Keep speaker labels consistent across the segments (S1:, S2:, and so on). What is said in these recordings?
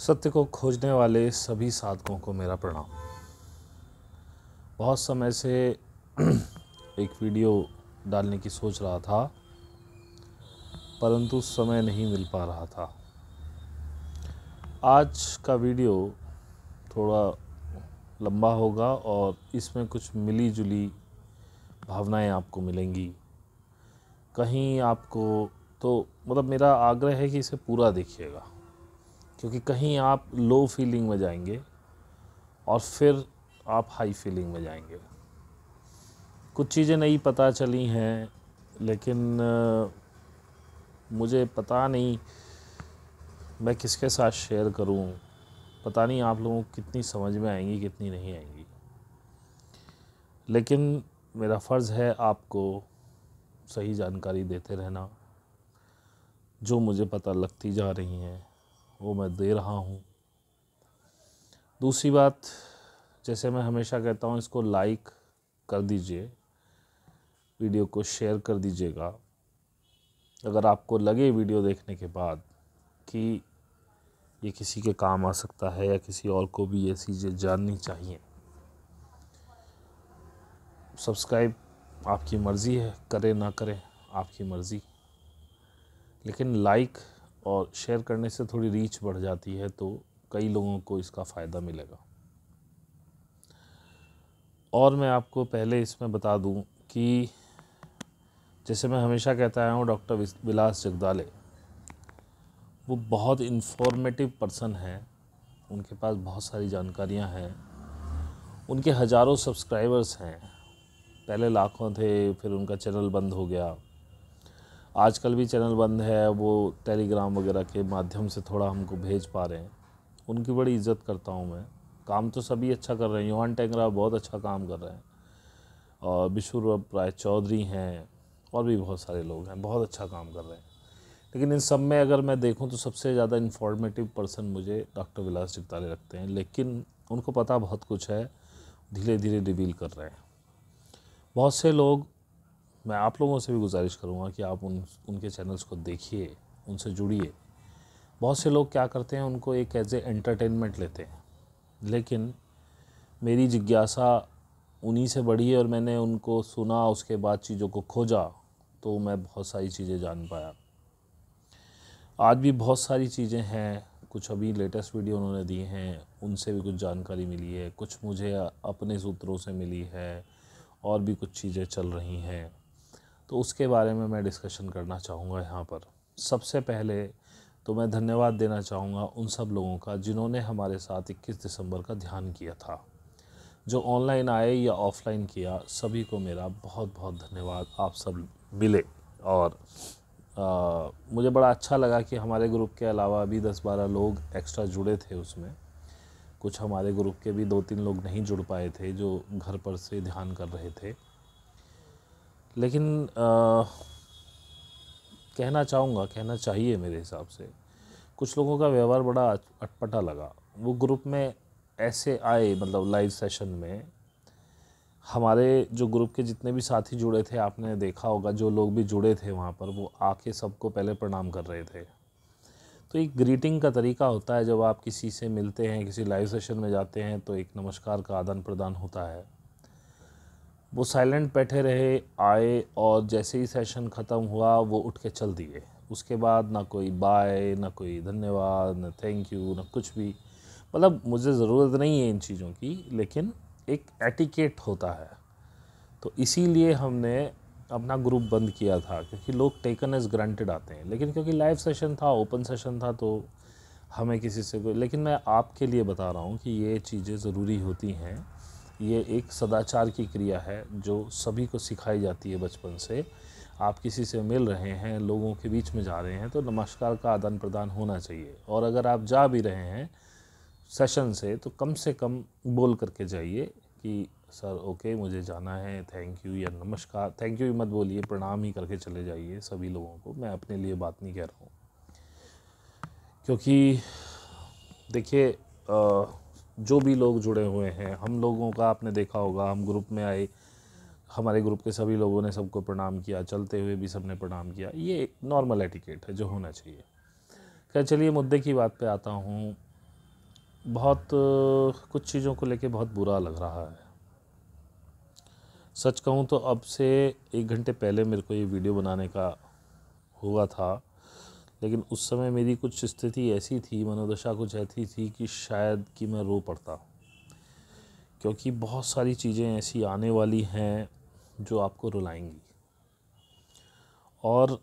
S1: सत्य को खोजने वाले सभी साधकों को मेरा प्रणाम। बहुत समय से एक वीडियो डालने की सोच रहा था, परंतु समय नहीं मिल पा रहा था। आज का वीडियो थोड़ा लंबा होगा और इसमें कुछ मिली जुली भावनाएं आपको मिलेंगी। कहीं आपको तो मेरा आग्रह है कि इसे पूरा देखिएगा, क्योंकि कहीं आप लो फीलिंग में जाएंगे और फिर आप हाई फीलिंग में जाएंगे। कुछ चीज़ें नई पता चली हैं, लेकिन मुझे पता नहीं मैं किसके साथ शेयर करूं। पता नहीं आप लोगों को कितनी समझ में आएंगी, कितनी नहीं आएंगी, लेकिन मेरा फ़र्ज़ है आपको सही जानकारी देते रहना। जो मुझे पता लगती जा रही हैं वो मैं दे रहा हूँ। दूसरी बात, जैसे मैं हमेशा कहता हूँ, इसको लाइक कर दीजिए, वीडियो को शेयर कर दीजिएगा। अगर आपको लगे वीडियो देखने के बाद कि ये किसी के काम आ सकता है या किसी और को भी ये चीज़ें जाननी चाहिए, सब्सक्राइब आपकी मर्ज़ी है, करें ना करें आपकी मर्ज़ी, लेकिन लाइक और शेयर करने से थोड़ी रीच बढ़ जाती है, तो कई लोगों को इसका फ़ायदा मिलेगा। और मैं आपको पहले इसमें बता दूं कि जैसे मैं हमेशा कहता आया हूँ, डॉक्टर विलास जगदाले वो बहुत इन्फॉर्मेटिव पर्सन हैं। उनके पास बहुत सारी जानकारियाँ हैं। उनके हज़ारों सब्सक्राइबर्स हैं। पहले लाखों थे, फिर उनका चैनल बंद हो गया। आजकल भी चैनल बंद है, वो टेलीग्राम वगैरह के माध्यम से थोड़ा हमको भेज पा रहे हैं। उनकी बड़ी इज़्ज़त करता हूँ मैं। काम तो सभी अच्छा कर रहे हैं। योहान टेंगरा बहुत अच्छा काम कर रहे हैं, और विशुर राय चौधरी हैं, और भी बहुत सारे लोग हैं, बहुत अच्छा काम कर रहे हैं। लेकिन इन सब में अगर मैं देखूं तो सबसे ज़्यादा इन्फॉर्मेटिव पर्सन मुझे डॉक्टर विलास जगदाले लगते हैं। लेकिन उनको पता बहुत कुछ है, धीरे धीरे रिवील कर रहे हैं। बहुत से लोग, मैं आप लोगों से भी गुजारिश करूंगा कि आप उनके चैनल्स को देखिए, उनसे जुड़िए। बहुत से लोग क्या करते हैं, उनको एक एज ए एंटरटेनमेंट लेते हैं, लेकिन मेरी जिज्ञासा उन्हीं से बढ़ी है और मैंने उनको सुना, उसके बाद चीज़ों को खोजा, तो मैं बहुत सारी चीज़ें जान पाया। आज भी बहुत सारी चीज़ें हैं, कुछ अभी लेटेस्ट वीडियो उन्होंने दी हैं, उनसे भी कुछ जानकारी मिली है, कुछ मुझे अपने सूत्रों से मिली है, और भी कुछ चीज़ें चल रही हैं, तो उसके बारे में मैं डिस्कशन करना चाहूँगा यहाँ पर। सबसे पहले तो मैं धन्यवाद देना चाहूँगा उन सब लोगों का जिन्होंने हमारे साथ 21 दिसंबर का ध्यान किया था। जो ऑनलाइन आए या ऑफ़लाइन किया, सभी को मेरा बहुत बहुत धन्यवाद। आप सब मिले और मुझे बड़ा अच्छा लगा कि हमारे ग्रुप के अलावा भी 10-12 लोग एक्स्ट्रा जुड़े थे उसमें। कुछ हमारे ग्रुप के भी 2-3 लोग नहीं जुड़ पाए थे, जो घर पर से ध्यान कर रहे थे। लेकिन कहना चाहिए मेरे हिसाब से, कुछ लोगों का व्यवहार बड़ा अटपटा लगा। वो ग्रुप में ऐसे आए, मतलब लाइव सेशन में हमारे जो ग्रुप के जितने भी साथी जुड़े थे, आपने देखा होगा, जो लोग भी जुड़े थे वहाँ पर, वो आके सबको पहले प्रणाम कर रहे थे। तो एक ग्रीटिंग का तरीका होता है, जब आप किसी से मिलते हैं, किसी लाइव सेशन में जाते हैं, तो एक नमस्कार का आदान प्रदान होता है। वो साइलेंट बैठे रहे, आए, और जैसे ही सेशन ख़त्म हुआ वो उठ के चल दिए। उसके बाद ना कोई बाय, ना कोई धन्यवाद, ना थैंक यू, ना कुछ भी। मतलब मुझे ज़रूरत नहीं है इन चीज़ों की, लेकिन एक एटिकेट होता है। तो इसीलिए हमने अपना ग्रुप बंद किया था, क्योंकि लोग टेकन एज ग्रांटेड आते हैं। लेकिन क्योंकि लाइव सेशन था, ओपन सेशन था, तो हमें किसी से कोई, लेकिन मैं आपके लिए बता रहा हूँ कि ये चीज़ें ज़रूरी होती हैं। ये एक सदाचार की क्रिया है जो सभी को सिखाई जाती है बचपन से। आप किसी से मिल रहे हैं, लोगों के बीच में जा रहे हैं, तो नमस्कार का आदान प्रदान होना चाहिए। और अगर आप जा भी रहे हैं सेशन से, तो कम से कम बोल करके जाइए कि सर ओके, मुझे जाना है, थैंक यू, या नमस्कार। थैंक यू मत बोलिए, प्रणाम ही करके चले जाइए सभी लोगों को। मैं अपने लिए बात नहीं कह रहा हूँ, क्योंकि देखिए, जो भी लोग जुड़े हुए हैं, हम लोगों का आपने देखा होगा, हम ग्रुप में आए, हमारे ग्रुप के सभी लोगों ने सबको प्रणाम किया, चलते हुए भी सबने प्रणाम किया। ये नॉर्मल एटिकेट है जो होना चाहिए। खैर चलिए, मुद्दे की बात पे आता हूँ। बहुत कुछ चीज़ों को लेके बहुत बुरा लग रहा है। सच कहूँ तो अब से 1 घंटे पहले मेरे को ये वीडियो बनाने का हुआ था, लेकिन उस समय मेरी कुछ स्थिति ऐसी थी, मनोदशा कुछ ऐसी थी कि शायद कि मैं रो पड़ता, क्योंकि बहुत सारी चीज़ें ऐसी आने वाली हैं जो आपको रुलाएंगी। और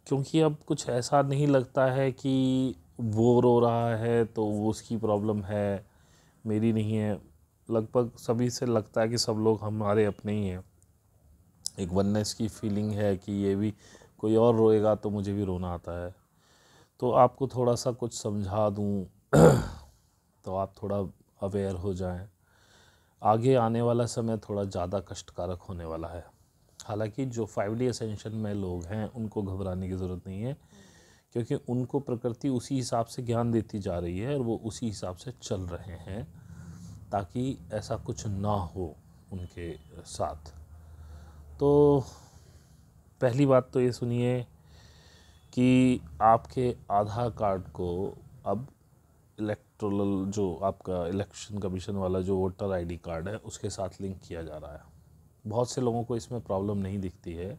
S1: क्योंकि अब कुछ ऐसा नहीं लगता है कि वो रो रहा है तो वो उसकी प्रॉब्लम है, मेरी नहीं है। लगभग सभी से लगता है कि सब लोग हमारे अपने ही हैं। एक वननेस की फीलिंग है कि ये भी कोई और रोएगा तो मुझे भी रोना आता है। तो आपको थोड़ा सा कुछ समझा दूँ तो आप थोड़ा अवेयर हो जाएं। आगे आने वाला समय थोड़ा ज़्यादा कष्टकारक होने वाला है। हालांकि जो 5D असेंशन में लोग हैं उनको घबराने की ज़रूरत नहीं है, क्योंकि उनको प्रकृति उसी हिसाब से ज्ञान देती जा रही है और वो उसी हिसाब से चल रहे हैं ताकि ऐसा कुछ ना हो उनके साथ। तो पहली बात तो ये सुनिए कि आपके आधार कार्ड को अब इलेक्टोरल जो आपका इलेक्शन कमीशन वाला जो वोटर आईडी कार्ड है उसके साथ लिंक किया जा रहा है। बहुत से लोगों को इसमें प्रॉब्लम नहीं दिखती है,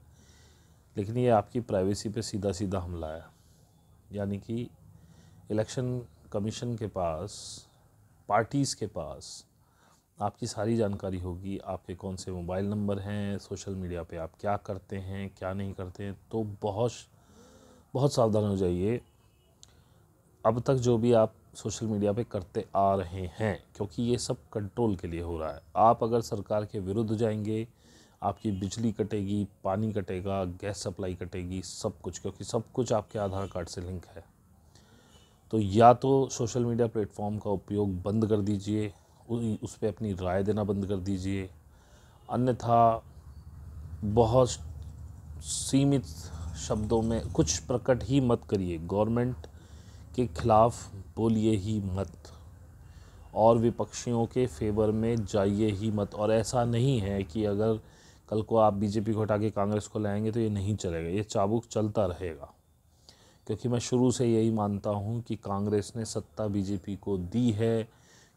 S1: लेकिन ये आपकी प्राइवेसी पे सीधा सीधा हमला है। यानी कि इलेक्शन कमीशन के पास, पार्टीज़ के पास आपकी सारी जानकारी होगी, आपके कौन से मोबाइल नंबर हैं, सोशल मीडिया पे आप क्या करते हैं क्या नहीं करते हैं। तो बहुत बहुत सावधान हो जाइए अब तक जो भी आप सोशल मीडिया पे करते आ रहे हैं, क्योंकि ये सब कंट्रोल के लिए हो रहा है। आप अगर सरकार के विरुद्ध जाएंगे, आपकी बिजली कटेगी, पानी कटेगा, गैस सप्लाई कटेगी, सब कुछ, क्योंकि सब कुछ आपके आधार कार्ड से लिंक है। तो या तो सोशल मीडिया प्लेटफॉर्म का उपयोग बंद कर दीजिए, उस पर अपनी राय देना बंद कर दीजिए, अन्यथा बहुत सीमित शब्दों में कुछ प्रकट ही मत करिए। गवर्नमेंट के खिलाफ बोलिए ही मत और विपक्षियों के फेवर में जाइए ही मत। और ऐसा नहीं है कि अगर कल को आप बीजेपी को हटा के कांग्रेस को लाएंगे तो ये नहीं चलेगा, ये चाबुक चलता रहेगा। क्योंकि मैं शुरू से यही मानता हूँ कि कांग्रेस ने सत्ता बीजेपी को दी है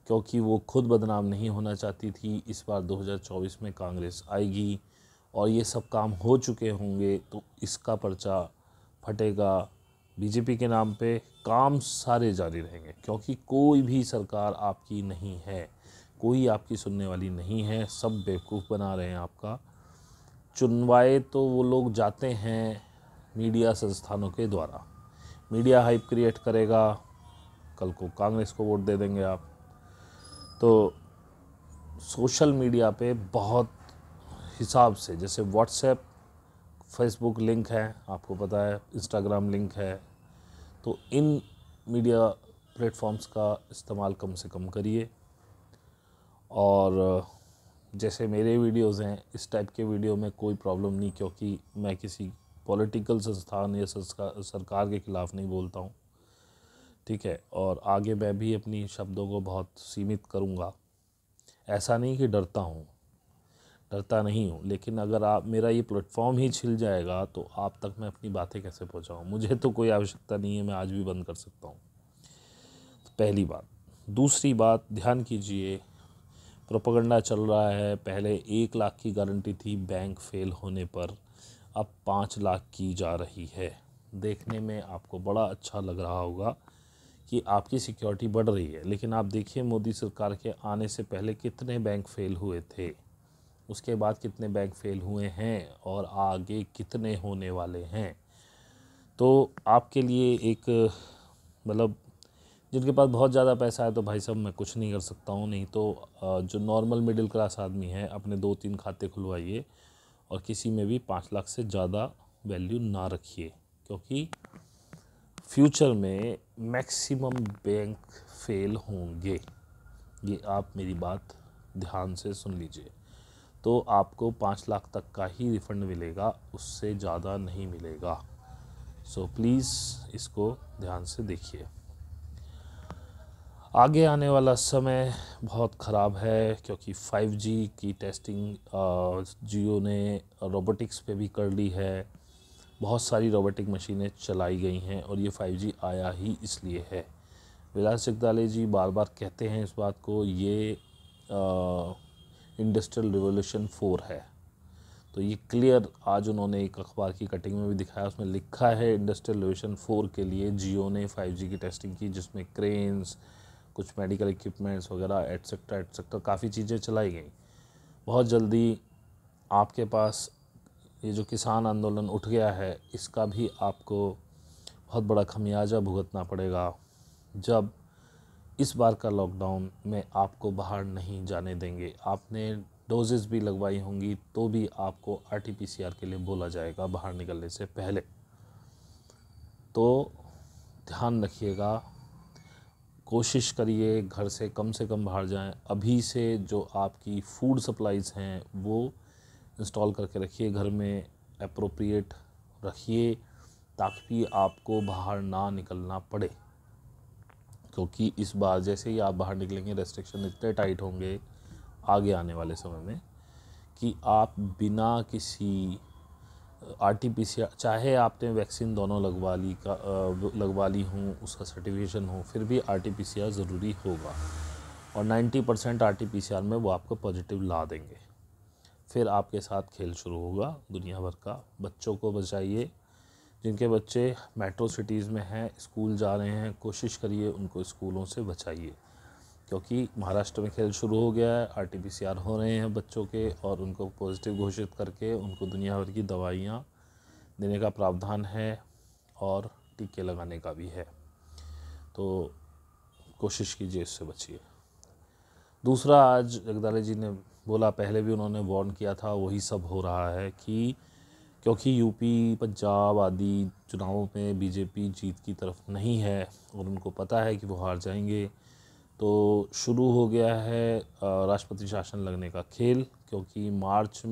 S1: क्योंकि वो खुद बदनाम नहीं होना चाहती थी। इस बार 2024 में कांग्रेस आएगी और ये सब काम हो चुके होंगे तो इसका पर्चा फटेगा बीजेपी के नाम पे। काम सारे जारी रहेंगे क्योंकि कोई भी सरकार आपकी नहीं है, कोई आपकी सुनने वाली नहीं है, सब बेवकूफ़ बना रहे हैं आपका। चुनवाए तो वो लोग जाते हैं मीडिया संस्थानों के द्वारा, मीडिया हाइप क्रिएट करेगा, कल को कांग्रेस को वोट दे देंगे आप। तो सोशल मीडिया पे बहुत हिसाब से, जैसे व्हाट्सएप, फेसबुक लिंक है, आपको पता है, इंस्टाग्राम लिंक है, तो इन मीडिया प्लेटफॉर्म्स का इस्तेमाल कम से कम करिए। और जैसे मेरे वीडियोज़ हैं, इस टाइप के वीडियो में कोई प्रॉब्लम नहीं, क्योंकि मैं किसी पॉलिटिकल संस्थान या सरकार के ख़िलाफ़ नहीं बोलता हूँ, ठीक है। और आगे मैं भी अपनी शब्दों को बहुत सीमित करूँगा। ऐसा नहीं कि डरता हूँ, डरता नहीं हूँ, लेकिन अगर आप मेरा ये प्लेटफॉर्म ही छिल जाएगा तो आप तक मैं अपनी बातें कैसे पहुँचाऊँ। मुझे तो कोई आवश्यकता नहीं है, मैं आज भी बंद कर सकता हूँ। तो पहली बात। दूसरी बात, ध्यान कीजिए, प्रोपेगेंडा चल रहा है। पहले 1 लाख की गारंटी थी बैंक फेल होने पर, अब 5 लाख की जा रही है। देखने में आपको बड़ा अच्छा लग रहा होगा कि आपकी सिक्योरिटी बढ़ रही है, लेकिन आप देखिए मोदी सरकार के आने से पहले कितने बैंक फेल हुए थे, उसके बाद कितने बैंक फेल हुए हैं और आगे कितने होने वाले हैं। तो आपके लिए एक, मतलब जिनके पास बहुत ज़्यादा पैसा है तो भाई साहब मैं कुछ नहीं कर सकता हूँ, नहीं तो जो नॉर्मल मिडिल क्लास आदमी है अपने 2-3 खाते खुलवाइए और किसी में भी 5 लाख से ज़्यादा वैल्यू ना रखिए, क्योंकि फ्यूचर में मैक्सिमम बैंक फेल होंगे। ये आप मेरी बात ध्यान से सुन लीजिए। तो आपको 5 लाख तक का ही रिफ़ंड मिलेगा, उससे ज़्यादा नहीं मिलेगा। सो प्लीज़ इसको ध्यान से देखिए। आगे आने वाला समय बहुत ख़राब है क्योंकि 5G की टेस्टिंग जियो ने रोबोटिक्स पे भी कर ली है। बहुत सारी रोबोटिक मशीनें चलाई गई हैं और ये 5G आया ही इसलिए है। विलास जगदाले जी बार बार कहते हैं इस बात को, ये इंडस्ट्रियल रिवॉल्यूशन 4 है। तो ये क्लियर आज उन्होंने एक अखबार की कटिंग में भी दिखाया, उसमें लिखा है इंडस्ट्रियल रिवॉल्यूशन 4 के लिए जियो ने 5G की टेस्टिंग की, जिसमें क्रेन्स, कुछ मेडिकल इक्विपमेंट्स वगैरह एट्सेट्रा एट्सेट्रा काफ़ी चीज़ें चलाई गई। बहुत जल्दी आपके पास ये जो किसान आंदोलन उठ गया है, इसका भी आपको बहुत बड़ा खमियाजा भुगतना पड़ेगा जब इस बार का लॉकडाउन में आपको बाहर नहीं जाने देंगे। आपने डोजेस भी लगवाई होंगी तो भी आपको RT-PCR के लिए बोला जाएगा बाहर निकलने से पहले। तो ध्यान रखिएगा, कोशिश करिए घर से कम बाहर जाएं। अभी से जो आपकी फूड सप्लाईज़ हैं वो इंस्टॉल करके रखिए, घर में एप्रोप्रिएट रखिए ताकि आपको बाहर ना निकलना पड़े। क्योंकि इस बार जैसे ही आप बाहर निकलेंगे रेस्ट्रिक्शन इतने टाइट होंगे आगे आने वाले समय में कि आप बिना किसी RT-PCR, चाहे आपने वैक्सीन दोनों लगवा ली हूँ, उसका सर्टिफिकेशन हो, फिर भी RT-PCR ज़रूरी होगा। और 90% RT-PCR में वो आपको पॉजिटिव ला देंगे। फिर आपके साथ खेल शुरू होगा दुनिया भर का। बच्चों को बचाइए, जिनके बच्चे मेट्रो सिटीज़ में हैं, स्कूल जा रहे हैं, कोशिश करिए उनको स्कूलों से बचाइए, क्योंकि महाराष्ट्र में खेल शुरू हो गया है। RT-PCR हो रहे हैं बच्चों के और उनको पॉजिटिव घोषित करके उनको दुनिया भर की दवाइयाँ देने का प्रावधान है और टीके लगाने का भी है। तो कोशिश कीजिए इससे बचिए। दूसरा, आज जगदाले जी ने बोला, पहले भी उन्होंने वार्न किया था, वही सब हो रहा है कि क्योंकि यूपी, पंजाब आदि चुनावों में बीजेपी जीत की तरफ नहीं है और उनको पता है कि वो हार जाएंगे, तो शुरू हो गया है राष्ट्रपति शासन लगने का खेल। क्योंकि मार्च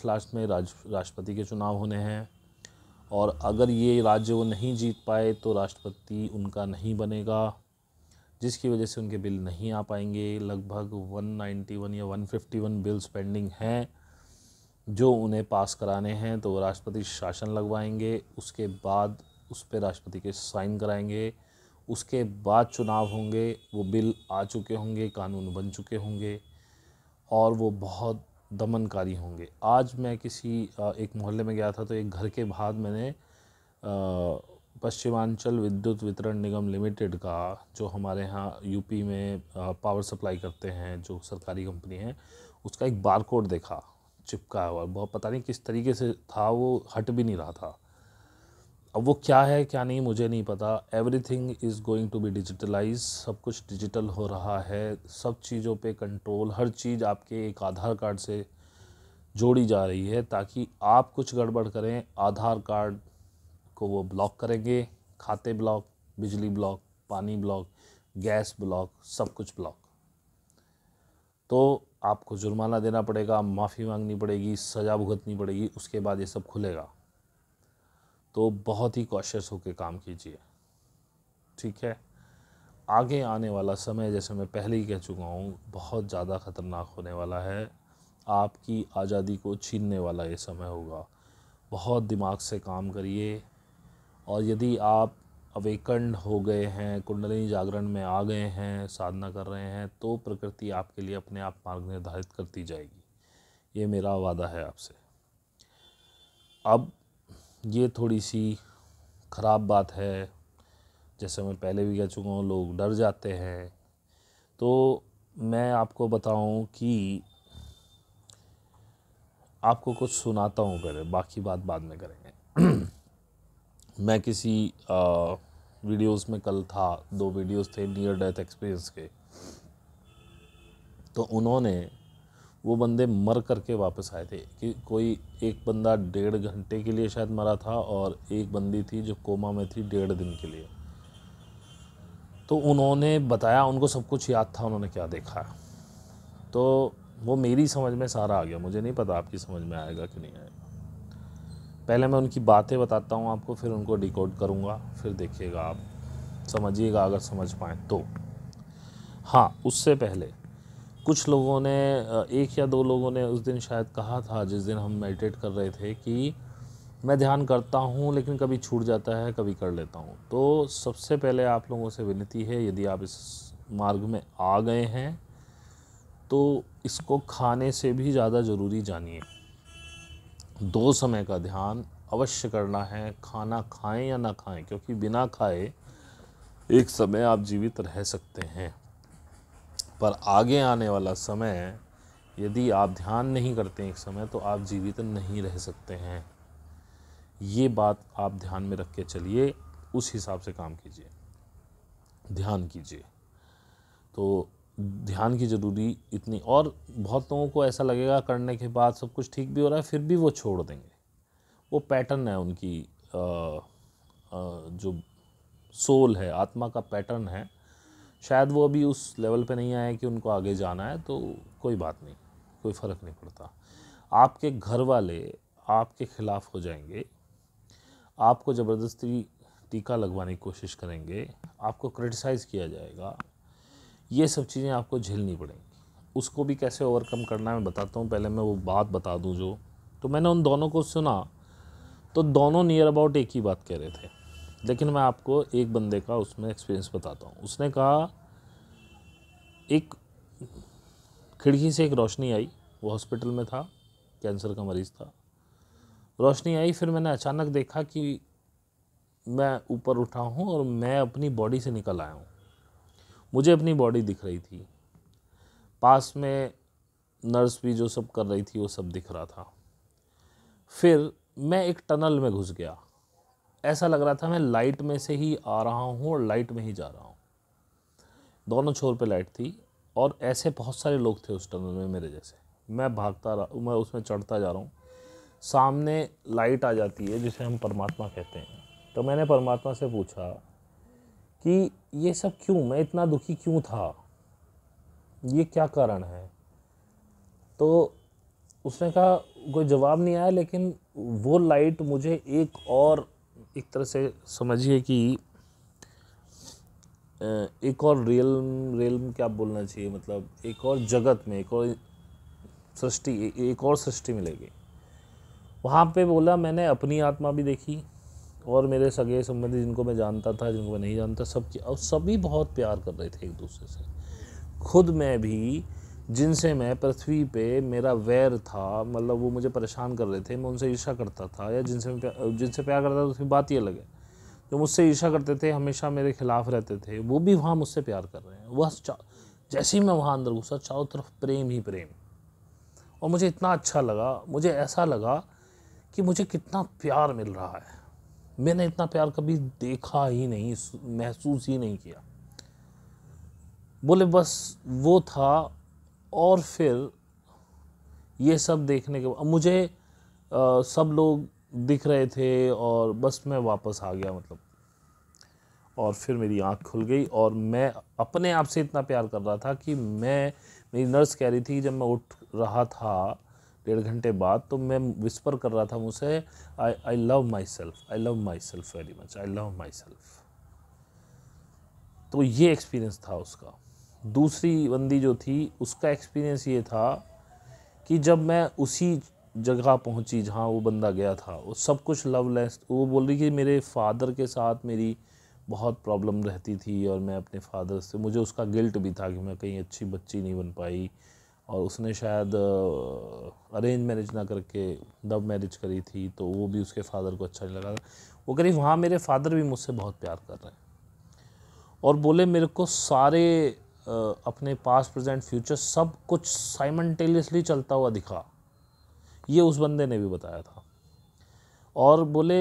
S1: लास्ट में राष्ट्रपति के चुनाव होने हैं और अगर ये राज्य वो नहीं जीत पाए तो राष्ट्रपति उनका नहीं बनेगा, जिसकी वजह से उनके बिल नहीं आ पाएंगे। लगभग 191 या 151 बिल्स पेंडिंग हैं जो उन्हें पास कराने हैं, तो वो राष्ट्रपति शासन लगवाएंगे, उसके बाद उस पर राष्ट्रपति के साइन कराएंगे, उसके बाद चुनाव होंगे। वो बिल आ चुके होंगे, कानून बन चुके होंगे और वो बहुत दमनकारी होंगे। आज मैं किसी एक मोहल्ले में गया था, तो एक घर के बाहर मैंने पश्चिमांचल विद्युत वितरण निगम लिमिटेड का, जो हमारे यहाँ यूपी में पावर सप्लाई करते हैं, जो सरकारी कंपनी है, उसका एक बारकोड देखा चिपका हुआ। बहुत पता नहीं किस तरीके से था, वो हट भी नहीं रहा था। अब वो क्या है क्या नहीं मुझे नहीं पता। Everything is going to be digitalise, सब कुछ डिजिटल हो रहा है, सब चीज़ों पे कंट्रोल, हर चीज़ आपके एक आधार कार्ड से जोड़ी जा रही है, ताकि आप कुछ गड़बड़ करें आधार कार्ड को वो ब्लॉक करेंगे। खाते ब्लॉक, बिजली ब्लॉक, पानी ब्लॉक, गैस ब्लॉक, सब कुछ ब्लॉक। तो आपको जुर्माना देना पड़ेगा, माफ़ी मांगनी पड़ेगी, सज़ा भुगतनी पड़ेगी, उसके बाद ये सब खुलेगा। तो बहुत ही कॉशियस होकर काम कीजिए, ठीक है। आगे आने वाला समय, जैसे मैं पहले ही कह चुका हूँ, बहुत ज़्यादा ख़तरनाक होने वाला है। आपकी आज़ादी को छीनने वाला ये समय होगा। बहुत दिमाग से काम करिए और यदि आप अवेकंड हो गए हैं, कुंडलिनी जागरण में आ गए हैं, साधना कर रहे हैं, तो प्रकृति आपके लिए अपने आप मार्ग निर्धारित करती जाएगी। ये मेरा वादा है आपसे। अब ये थोड़ी सी ख़राब बात है, जैसे मैं पहले भी कह चुका हूँ, लोग डर जाते हैं। तो मैं आपको बताऊं कि आपको कुछ सुनाता हूँ पहले, बाकी बात बाद में करेंगे। मैं किसी वीडियोस में, कल था 2 वीडियोस थे नियर डेथ एक्सपीरियंस के, तो उन्होंने, वो बंदे मर करके वापस आए थे कि कोई एक बंदा 1.5 घंटे के लिए शायद मरा था और एक बंदी थी जो कोमा में थी 1.5 दिन के लिए। तो उन्होंने बताया, उनको सब कुछ याद था उन्होंने क्या देखा। तो वो मेरी समझ में सारा आ गया, मुझे नहीं पता आपकी समझ में आएगा कि नहीं आएगा। पहले मैं उनकी बातें बताता हूँ आपको, फिर उनको डिकोड करूँगा, फिर देखिएगा आप, समझिएगा अगर समझ पाएँ तो। हाँ, उससे पहले कुछ लोगों ने, 1 या 2 लोगों ने उस दिन शायद कहा था, जिस दिन हम मेडिटेट कर रहे थे, कि मैं ध्यान करता हूँ लेकिन कभी छूट जाता है, कभी कर लेता हूँ। तो सबसे पहले आप लोगों से विनती है, यदि आप इस मार्ग में आ गए हैं तो इसको खाने से भी ज़्यादा ज़रूरी जानिए। 2 समय का ध्यान अवश्य करना है, खाना खाएं या ना खाएं, क्योंकि बिना खाए एक समय आप जीवित रह सकते हैं, पर आगे आने वाला समय यदि आप ध्यान नहीं करते एक समय तो आप जीवित नहीं रह सकते हैं। ये बात आप ध्यान में रख के चलिए, उस हिसाब से काम कीजिए, ध्यान कीजिए। तो ध्यान की ज़रूरी इतनी, और बहुत लोगों को ऐसा लगेगा करने के बाद सब कुछ ठीक भी हो रहा है फिर भी वो छोड़ देंगे। वो पैटर्न है उनकी, जो सोल है, आत्मा का पैटर्न है। शायद वो अभी उस लेवल पे नहीं आए कि उनको आगे जाना है, तो कोई बात नहीं, कोई फ़र्क नहीं पड़ता। आपके घर वाले आपके ख़िलाफ़ हो जाएंगे, आपको ज़बरदस्ती टीका लगवाने की कोशिश करेंगे, आपको क्रिटिसाइज़ किया जाएगा, ये सब चीज़ें आपको झेलनी पड़ेंगी। उसको भी कैसे ओवरकम करना है मैं बताता हूँ। पहले मैं वो बात बता दूँ जो, तो मैंने उन दोनों को सुना तो दोनों नियर अबाउट एक ही बात कह रहे थे, लेकिन मैं आपको एक बंदे का उसमें एक्सपीरियंस बताता हूँ। उसने कहा एक खिड़की से एक रोशनी आई, वो हॉस्पिटल में था, कैंसर का मरीज़ था। रोशनी आई, फिर मैंने अचानक देखा कि मैं ऊपर उठा हूँ और मैं अपनी बॉडी से निकल आया हूँ। मुझे अपनी बॉडी दिख रही थी, पास में नर्स भी जो सब कर रही थी वो सब दिख रहा था। फिर मैं एक टनल में घुस गया, ऐसा लग रहा था मैं लाइट में से ही आ रहा हूँ और लाइट में ही जा रहा हूँ। दोनों छोर पे लाइट थी और ऐसे बहुत सारे लोग थे उस टनल में मेरे जैसे। मैं भागता रहा, मैं उसमें चढ़ता जा रहा हूँ, सामने लाइट आ जाती है जिसे हम परमात्मा कहते हैं। तो मैंने परमात्मा से पूछा कि ये सब क्यों, मैं इतना दुखी क्यों था, ये क्या कारण है। तो उसने कहा, कोई जवाब नहीं आया, लेकिन वो लाइट मुझे एक तरह से समझिए कि एक और रियल्म क्या बोलना चाहिए, मतलब एक और जगत में, एक और सृष्टि मिलेगी। वहाँ पे बोला मैंने अपनी आत्मा भी देखी और मेरे सगे संबंधी जिनको मैं जानता था, जिनको मैं नहीं जानता, सबकी, और सभी बहुत प्यार कर रहे थे एक दूसरे से। खुद मैं भी, जिनसे मैं पृथ्वी पे मेरा वैर था, मतलब वो मुझे परेशान कर रहे थे, मैं उनसे ईर्ष्या करता था, या जिनसे प्यार करता था उसकी बात ही अलग है। जो मुझसे ईर्ष्या करते थे, हमेशा मेरे खिलाफ रहते थे, वो भी वहाँ मुझसे प्यार कर रहे हैं। वह जैसे ही मैं वहाँ अंदर घुसा, चारों तरफ प्रेम ही प्रेम। और मुझे इतना अच्छा लगा, मुझे ऐसा लगा कि मुझे कितना प्यार मिल रहा है। मैंने इतना प्यार कभी देखा ही नहीं, महसूस ही नहीं किया। बोले बस वो था। और फिर ये सब देखने के बाद मुझे सब लोग दिख रहे थे और बस मैं वापस आ गया, मतलब। और फिर मेरी आँख खुल गई और मैं अपने आप से इतना प्यार कर रहा था कि मेरी नर्स कह रही थी कि जब मैं उठ रहा था 1.5 घंटे बाद, तो मैं विस्पर कर रहा था मुझसे, I love my self, I love my self very much, I love my self. तो ये एक्सपीरियंस था उसका। दूसरी बंदी जो थी, उसका एक्सपीरियंस ये था कि जब मैं उसी जगह पहुंची जहां वो बंदा गया था, वो सब कुछ लवलेस। वो बोल रही कि मेरे फादर के साथ मेरी बहुत प्रॉब्लम रहती थी और मैं अपने फादर से, मुझे उसका गिल्ट भी था कि मैं कहीं अच्छी बच्ची नहीं बन पाई, और उसने शायद अरेंज मैरिज ना करके लव मैरिज करी थी, तो वो भी उसके फादर को अच्छा नहीं लगा। वो कह रही वहाँ मेरे फादर भी मुझसे बहुत प्यार कर रहे हैं। और बोले मेरे को सारे अपने पास्ट प्रेजेंट फ्यूचर सब कुछ साइमल्टेनियसली चलता हुआ दिखा। ये उस बंदे ने भी बताया था। और बोले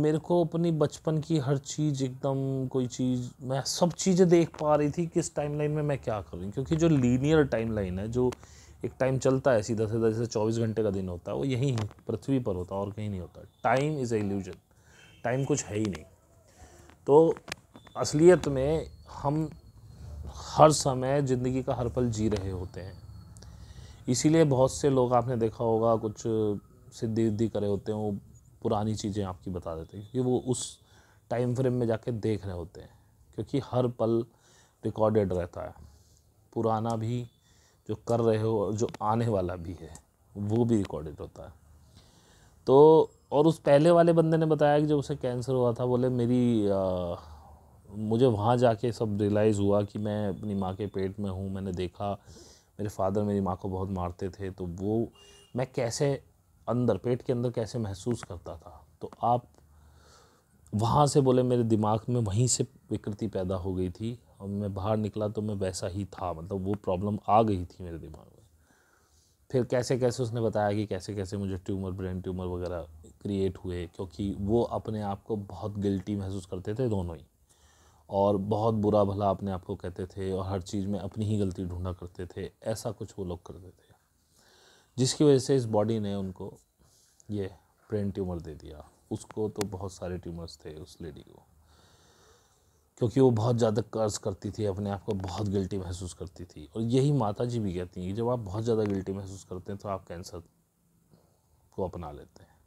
S1: मेरे को अपनी बचपन की हर चीज़, एकदम कोई चीज़, मैं सब चीज़ें देख पा रही थी किस टाइमलाइन में मैं क्या करूँ, क्योंकि जो लीनियर टाइमलाइन है, जो एक टाइम चलता है सीधा सीधा, जैसे 24 घंटे का दिन होता है, वो यहीं पृथ्वी पर होता है और कहीं नहीं होता। Time is a illusion, time कुछ है ही नहीं। तो असलियत में हम हर समय ज़िंदगी का हर पल जी रहे होते हैं। इसीलिए बहुत से लोग, आपने देखा होगा, कुछ सिद्धि विद्धि करे होते हैं, वो पुरानी चीज़ें आपकी बता देते हैं, क्योंकि वो उस टाइम फ्रेम में जाके देख रहे होते हैं, क्योंकि हर पल रिकॉर्डेड रहता है। पुराना भी जो कर रहे हो और जो आने वाला भी है, वो भी रिकॉर्डेड होता है। तो और उस पहले वाले बंदे ने बताया कि जब उसे कैंसर हुआ था, बोले मुझे वहाँ जाके सब रियलाइज़ हुआ कि मैं अपनी माँ के पेट में हूँ। मैंने देखा मेरे फादर मेरी माँ को बहुत मारते थे, तो वो मैं कैसे अंदर पेट के अंदर कैसे महसूस करता था। तो आप वहाँ से बोले मेरे दिमाग में वहीं से विकृति पैदा हो गई थी और मैं बाहर निकला तो मैं वैसा ही था, मतलब वो प्रॉब्लम आ गई थी मेरे दिमाग में। फिर कैसे कैसे उसने बताया कि कैसे कैसे मुझे ट्यूमर, ब्रेन ट्यूमर वगैरह क्रिएट हुए, क्योंकि वो अपने आप को बहुत गिल्टी महसूस करते थे दोनों ही, और बहुत बुरा भला अपने आप को कहते थे और हर चीज़ में अपनी ही गलती ढूंढा करते थे। ऐसा कुछ वो लोग करते थे, जिसकी वजह से इस बॉडी ने उनको ये ब्रेन ट्यूमर दे दिया। उसको तो बहुत सारे ट्यूमर्स थे उस लेडी को, क्योंकि वो बहुत ज़्यादा कर्ज करती थी, अपने आप को बहुत गिल्टी महसूस करती थी। और यही माता जी भी कहती हैं कि जब आप बहुत ज़्यादा गिल्टी महसूस करते हैं तो आप कैंसर को अपना लेते हैं।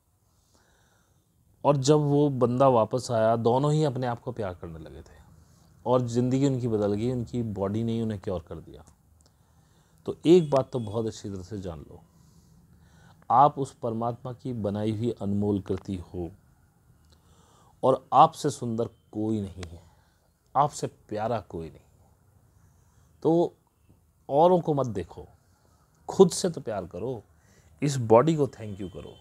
S1: और जब वो बंदा वापस आया, दोनों ही अपने आप को प्यार करने लगे थे और ज़िंदगी उनकी बदल गई, उनकी बॉडी ने ही उन्हें क्योर कर दिया। तो एक बात तो बहुत अच्छी तरह से जान लो, आप उस परमात्मा की बनाई हुई अनमोल कृति हो और आपसे सुंदर कोई नहीं है, आपसे प्यारा कोई नहीं। तो औरों को मत देखो, खुद से तो प्यार करो। इस बॉडी को थैंक यू करो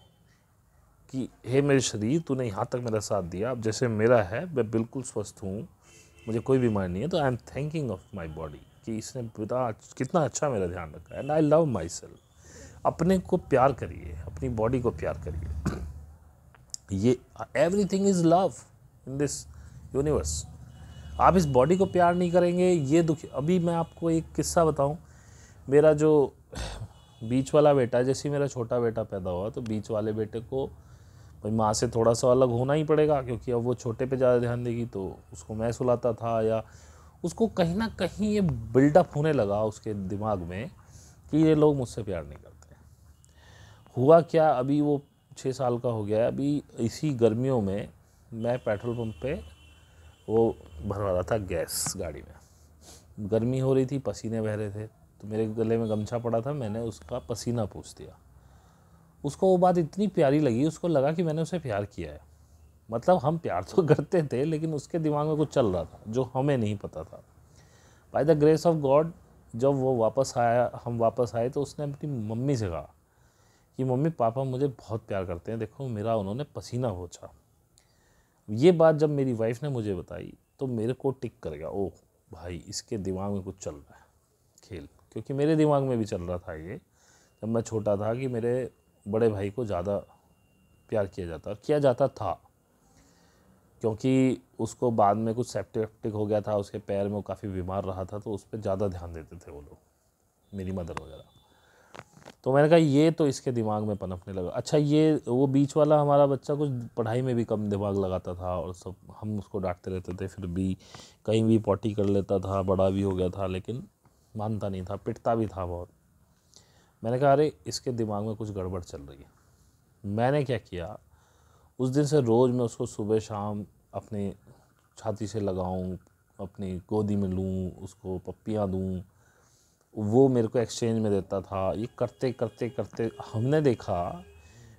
S1: कि हे मेरे शरीर, तूने यहाँ तक मेरा साथ दिया, अब जैसे मेरा है मैं बिल्कुल स्वस्थ हूँ, मुझे कोई बीमारी नहीं है। तो I am thanking of my body कि इसने कितना अच्छा मेरा ध्यान रखा है। And I love my self. अपने को प्यार करिए, अपनी बॉडी को प्यार करिए। ये everything is love in this universe. आप इस बॉडी को प्यार नहीं करेंगे, ये दुखी। अभी मैं आपको एक किस्सा बताऊं। मेरा जो बीच वाला बेटा, जैसे मेरा छोटा बेटा पैदा हुआ तो बीच वाले बेटे को भाई माँ से थोड़ा सा अलग होना ही पड़ेगा, क्योंकि अब वो छोटे पे ज़्यादा ध्यान देगी। तो उसको मैं सुलाता था, या उसको कहीं ना कहीं ये बिल्डअप होने लगा उसके दिमाग में कि ये लोग मुझसे प्यार नहीं करते। हुआ क्या, अभी वो 6 साल का हो गया है। अभी इसी गर्मियों में मैं पेट्रोल पंप पे वो भरवा रहा था गैस गाड़ी में। गर्मी हो रही थी, पसीने बह रहे थे, तो मेरे गले में गमछा पड़ा था, मैंने उसका पसीना पूछ दिया। उसको वो बात इतनी प्यारी लगी, उसको लगा कि मैंने उसे प्यार किया है। मतलब हम प्यार तो करते थे, लेकिन उसके दिमाग में कुछ चल रहा था जो हमें नहीं पता था। By the grace of God, जब वो वापस आया, हम वापस आए, तो उसने अपनी मम्मी से कहा कि मम्मी पापा मुझे बहुत प्यार करते हैं, देखो मेरा उन्होंने पसीना पोंछा। ये बात जब मेरी वाइफ ने मुझे बताई तो मेरे को टिक कर गया, ओह भाई इसके दिमाग में कुछ चल रहा है खेल। क्योंकि मेरे दिमाग में भी चल रहा था ये, जब मैं छोटा था, कि मेरे बड़े भाई को ज़्यादा प्यार किया जाता था, क्योंकि उसको बाद में कुछ सेप्टिक हो गया था उसके पैर में, वो काफ़ी बीमार रहा था, तो उस पर ज़्यादा ध्यान देते थे वो लोग, मेरी मदर वगैरह। तो मैंने कहा ये तो इसके दिमाग में पनपने लगा। अच्छा, ये वो बीच वाला हमारा बच्चा कुछ पढ़ाई में भी कम दिमाग लगाता था और सब, हम उसको डांटते रहते थे, फिर भी कहीं भी पॉटी कर लेता था, बड़ा भी हो गया था, लेकिन मानता नहीं था, पिटता भी था बहुत। मैंने कहा अरे इसके दिमाग में कुछ गड़बड़ चल रही है। मैंने क्या किया, उस दिन से रोज़ मैं उसको सुबह शाम अपनी छाती से लगाऊं, अपनी गोदी में लूं, उसको पप्पियां दूं, वो मेरे को एक्सचेंज में देता था। ये करते करते करते हमने देखा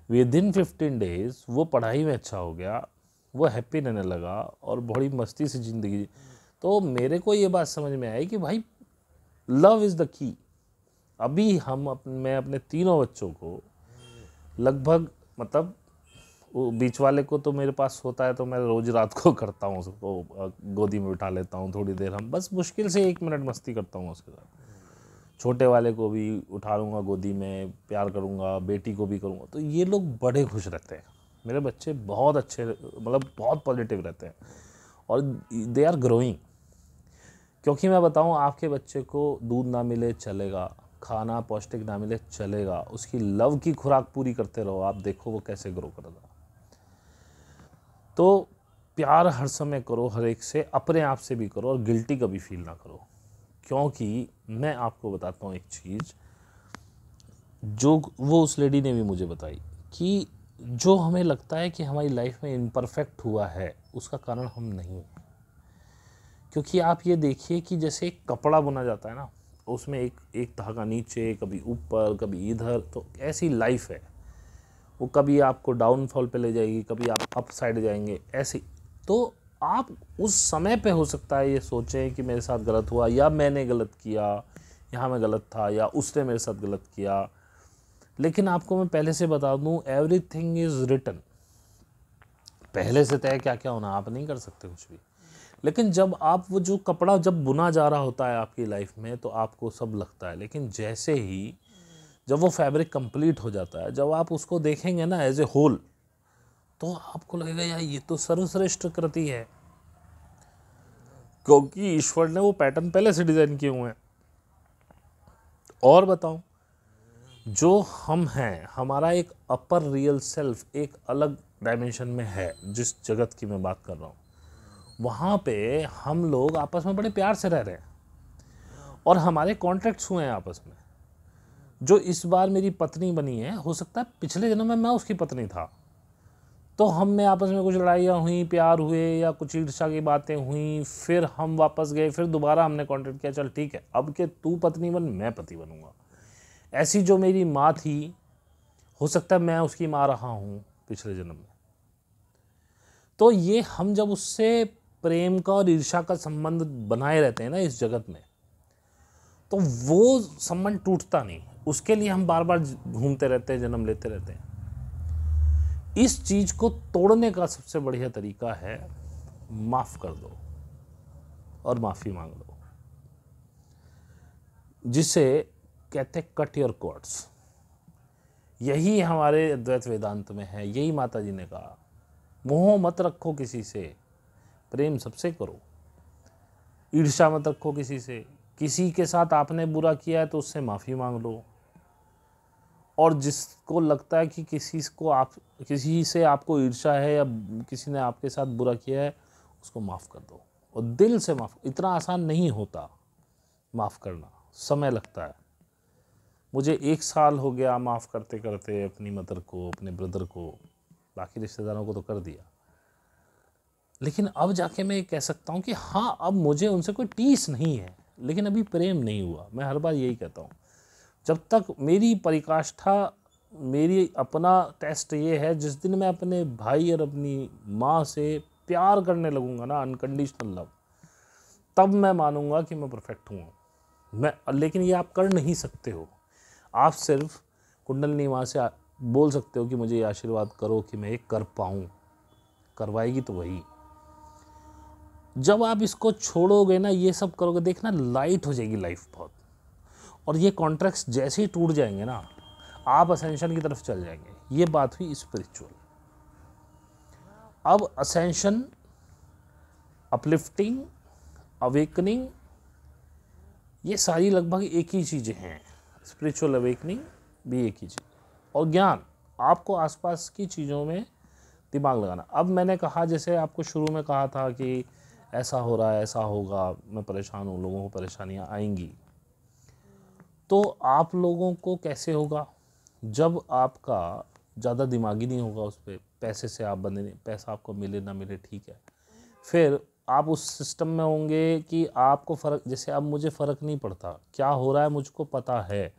S1: विद इन 15 डेज़ वो पढ़ाई में अच्छा हो गया, वो हैप्पी रहने लगा और बड़ी मस्ती से ज़िंदगी। तो मेरे को ये बात समझ में आई कि भाई लव इज़ द की। अभी मैं अपने तीनों बच्चों को लगभग, मतलब वो बीच वाले को तो मेरे पास होता है तो मैं रोज़ रात को करता हूँ, उसको गोदी में बिठा लेता हूँ, थोड़ी देर हम बस मुश्किल से 1 मिनट मस्ती करता हूँ उसके साथ। छोटे वाले को भी उठा लूँगा गोदी में, प्यार करूँगा, बेटी को भी करूँगा, तो ये लोग बड़े खुश रहते हैं। मेरे बच्चे बहुत अच्छे, मतलब बहुत पॉजिटिव रहते हैं और दे आर ग्रोइंग। क्योंकि मैं बताऊँ, आपके बच्चे को दूध ना मिले चलेगा, खाना पौष्टिक ना मिले चलेगा, उसकी लव की खुराक पूरी करते रहो, आप देखो वो कैसे ग्रो करेगा। तो प्यार हर समय करो, हर एक से, अपने आप से भी करो और गिल्टी कभी फील ना करो। क्योंकि मैं आपको बताता हूँ एक चीज़, जो वो उस लेडी ने भी मुझे बताई, कि जो हमें लगता है कि हमारी लाइफ में इम्परफेक्ट हुआ है, उसका कारण हम नहीं हैं। क्योंकि आप ये देखिए कि जैसे एक कपड़ा बुना जाता है ना, उसमें एक धागा नीचे, कभी ऊपर, कभी इधर, तो ऐसी लाइफ है। वो कभी आपको डाउनफॉल पे ले जाएगी, कभी आप अप साइड जाएंगे, ऐसे। तो आप उस समय पे हो सकता है ये सोचें कि मेरे साथ गलत हुआ, या मैंने गलत किया, यहाँ मैं गलत था, या उसने मेरे साथ गलत किया। लेकिन आपको मैं पहले से बता दूँ, एवरीथिंग इज़ रिटन। पहले से तय क्या क्या होना आप नहीं कर सकते कुछ भी। लेकिन जब आप वो जो कपड़ा जब बुना जा रहा होता है आपकी लाइफ में, तो आपको सब लगता है। लेकिन जैसे ही जब वो फैब्रिक कंप्लीट हो जाता है, जब आप उसको देखेंगे ना एज ए होल, तो आपको लगेगा यार ये तो सर्वश्रेष्ठ कृति है, क्योंकि ईश्वर ने वो पैटर्न पहले से डिज़ाइन किए हुए हैं। और बताओ, जो हम हैं, हमारा एक अपर रियल सेल्फ एक अलग डायमेंशन में है, जिस जगत की मैं बात कर रहा हूँ, वहाँ पे हम लोग आपस में बड़े प्यार से रह रहे हैं, और हमारे कॉन्ट्रैक्ट्स हुए हैं आपस में। जो इस बार मेरी पत्नी बनी है, हो सकता है पिछले जन्म में मैं उसकी पत्नी था, तो हम में आपस में कुछ लड़ाइयाँ हुई, प्यार हुए, या कुछ ईर्ष्या की बातें हुई, फिर हम वापस गए, फिर दोबारा हमने कॉन्ट्रैक्ट किया, चल ठीक है अब के तू पत्नी बन, मैं पति बनूंगा। ऐसी जो मेरी माँ थी, हो सकता है मैं उसकी माँ रहा हूँ पिछले जन्म में। तो ये हम जब उससे प्रेम का और ईर्ष्या का संबंध बनाए रहते हैं ना इस जगत में, तो वो संबंध टूटता नहीं। उसके लिए हम बार बार घूमते रहते हैं, जन्म लेते रहते हैं। इस चीज को तोड़ने का सबसे बढ़िया तरीका है माफ कर दो और माफी मांग लो, जिसे कहते कट योर कॉर्ड्स। यही हमारे अद्वैत वेदांत में है, यही माता जी ने कहा, मोह मत रखो किसी से, प्रेम सबसे करो, ईर्ष्या मत रखो किसी से। किसी के साथ आपने बुरा किया है तो उससे माफ़ी मांग लो, और जिसको लगता है कि किसी से आपको ईर्ष्या है या किसी ने आपके साथ बुरा किया है, उसको माफ़ कर दो, और दिल से माफ़। इतना आसान नहीं होता माफ़ करना, समय लगता है। मुझे 1 साल हो गया माफ़ करते करते, अपनी मदर को, अपने ब्रदर को, बाकी रिश्तेदारों को तो कर दिया। लेकिन अब जाके मैं कह सकता हूँ कि हाँ, अब मुझे उनसे कोई टीस नहीं है, लेकिन अभी प्रेम नहीं हुआ। मैं हर बार यही कहता हूँ, जब तक मेरी परिकाष्ठा, मेरी अपना टेस्ट ये है, जिस दिन मैं अपने भाई और अपनी माँ से प्यार करने लगूँगा ना, अनकंडीशनल लव, तब मैं मानूंगा कि मैं परफेक्ट हूँ मैं। लेकिन ये आप कर नहीं सकते हो। आप सिर्फ कुंडलिनी माँ से बोल सकते हो कि मुझे ये आशीर्वाद करो कि मैं ये कर पाऊँ, करवाएगी तो वही। जब आप इसको छोड़ोगे ना, ये सब करोगे, देखना लाइट हो जाएगी लाइफ बहुत। और ये कॉन्ट्रैक्ट्स जैसे ही टूट जाएंगे ना, आप असेंशन की तरफ चल जाएंगे। ये बात हुई स्पिरिचुअल। अब असेंशन, अपलिफ्टिंग, अवेकनिंग, ये सारी लगभग एक ही चीज़ें हैं। स्पिरिचुअल अवेकनिंग भी एक ही चीज़, और ज्ञान, आपको आसपास की चीज़ों में दिमाग लगाना। अब मैंने कहा, जैसे आपको शुरू में कहा था कि ऐसा हो रहा है, ऐसा होगा, मैं परेशान हूँ, लोगों को परेशानियाँ आएंगी, तो आप लोगों को कैसे होगा? जब आपका ज़्यादा दिमागी नहीं होगा उस पर, पैसे से आप बंधे नहीं, पैसा आपको मिले ना मिले ठीक है, फिर आप उस सिस्टम में होंगे कि आपको फ़र्क, जैसे अब मुझे फ़र्क नहीं पड़ता क्या हो रहा है, मुझको पता है,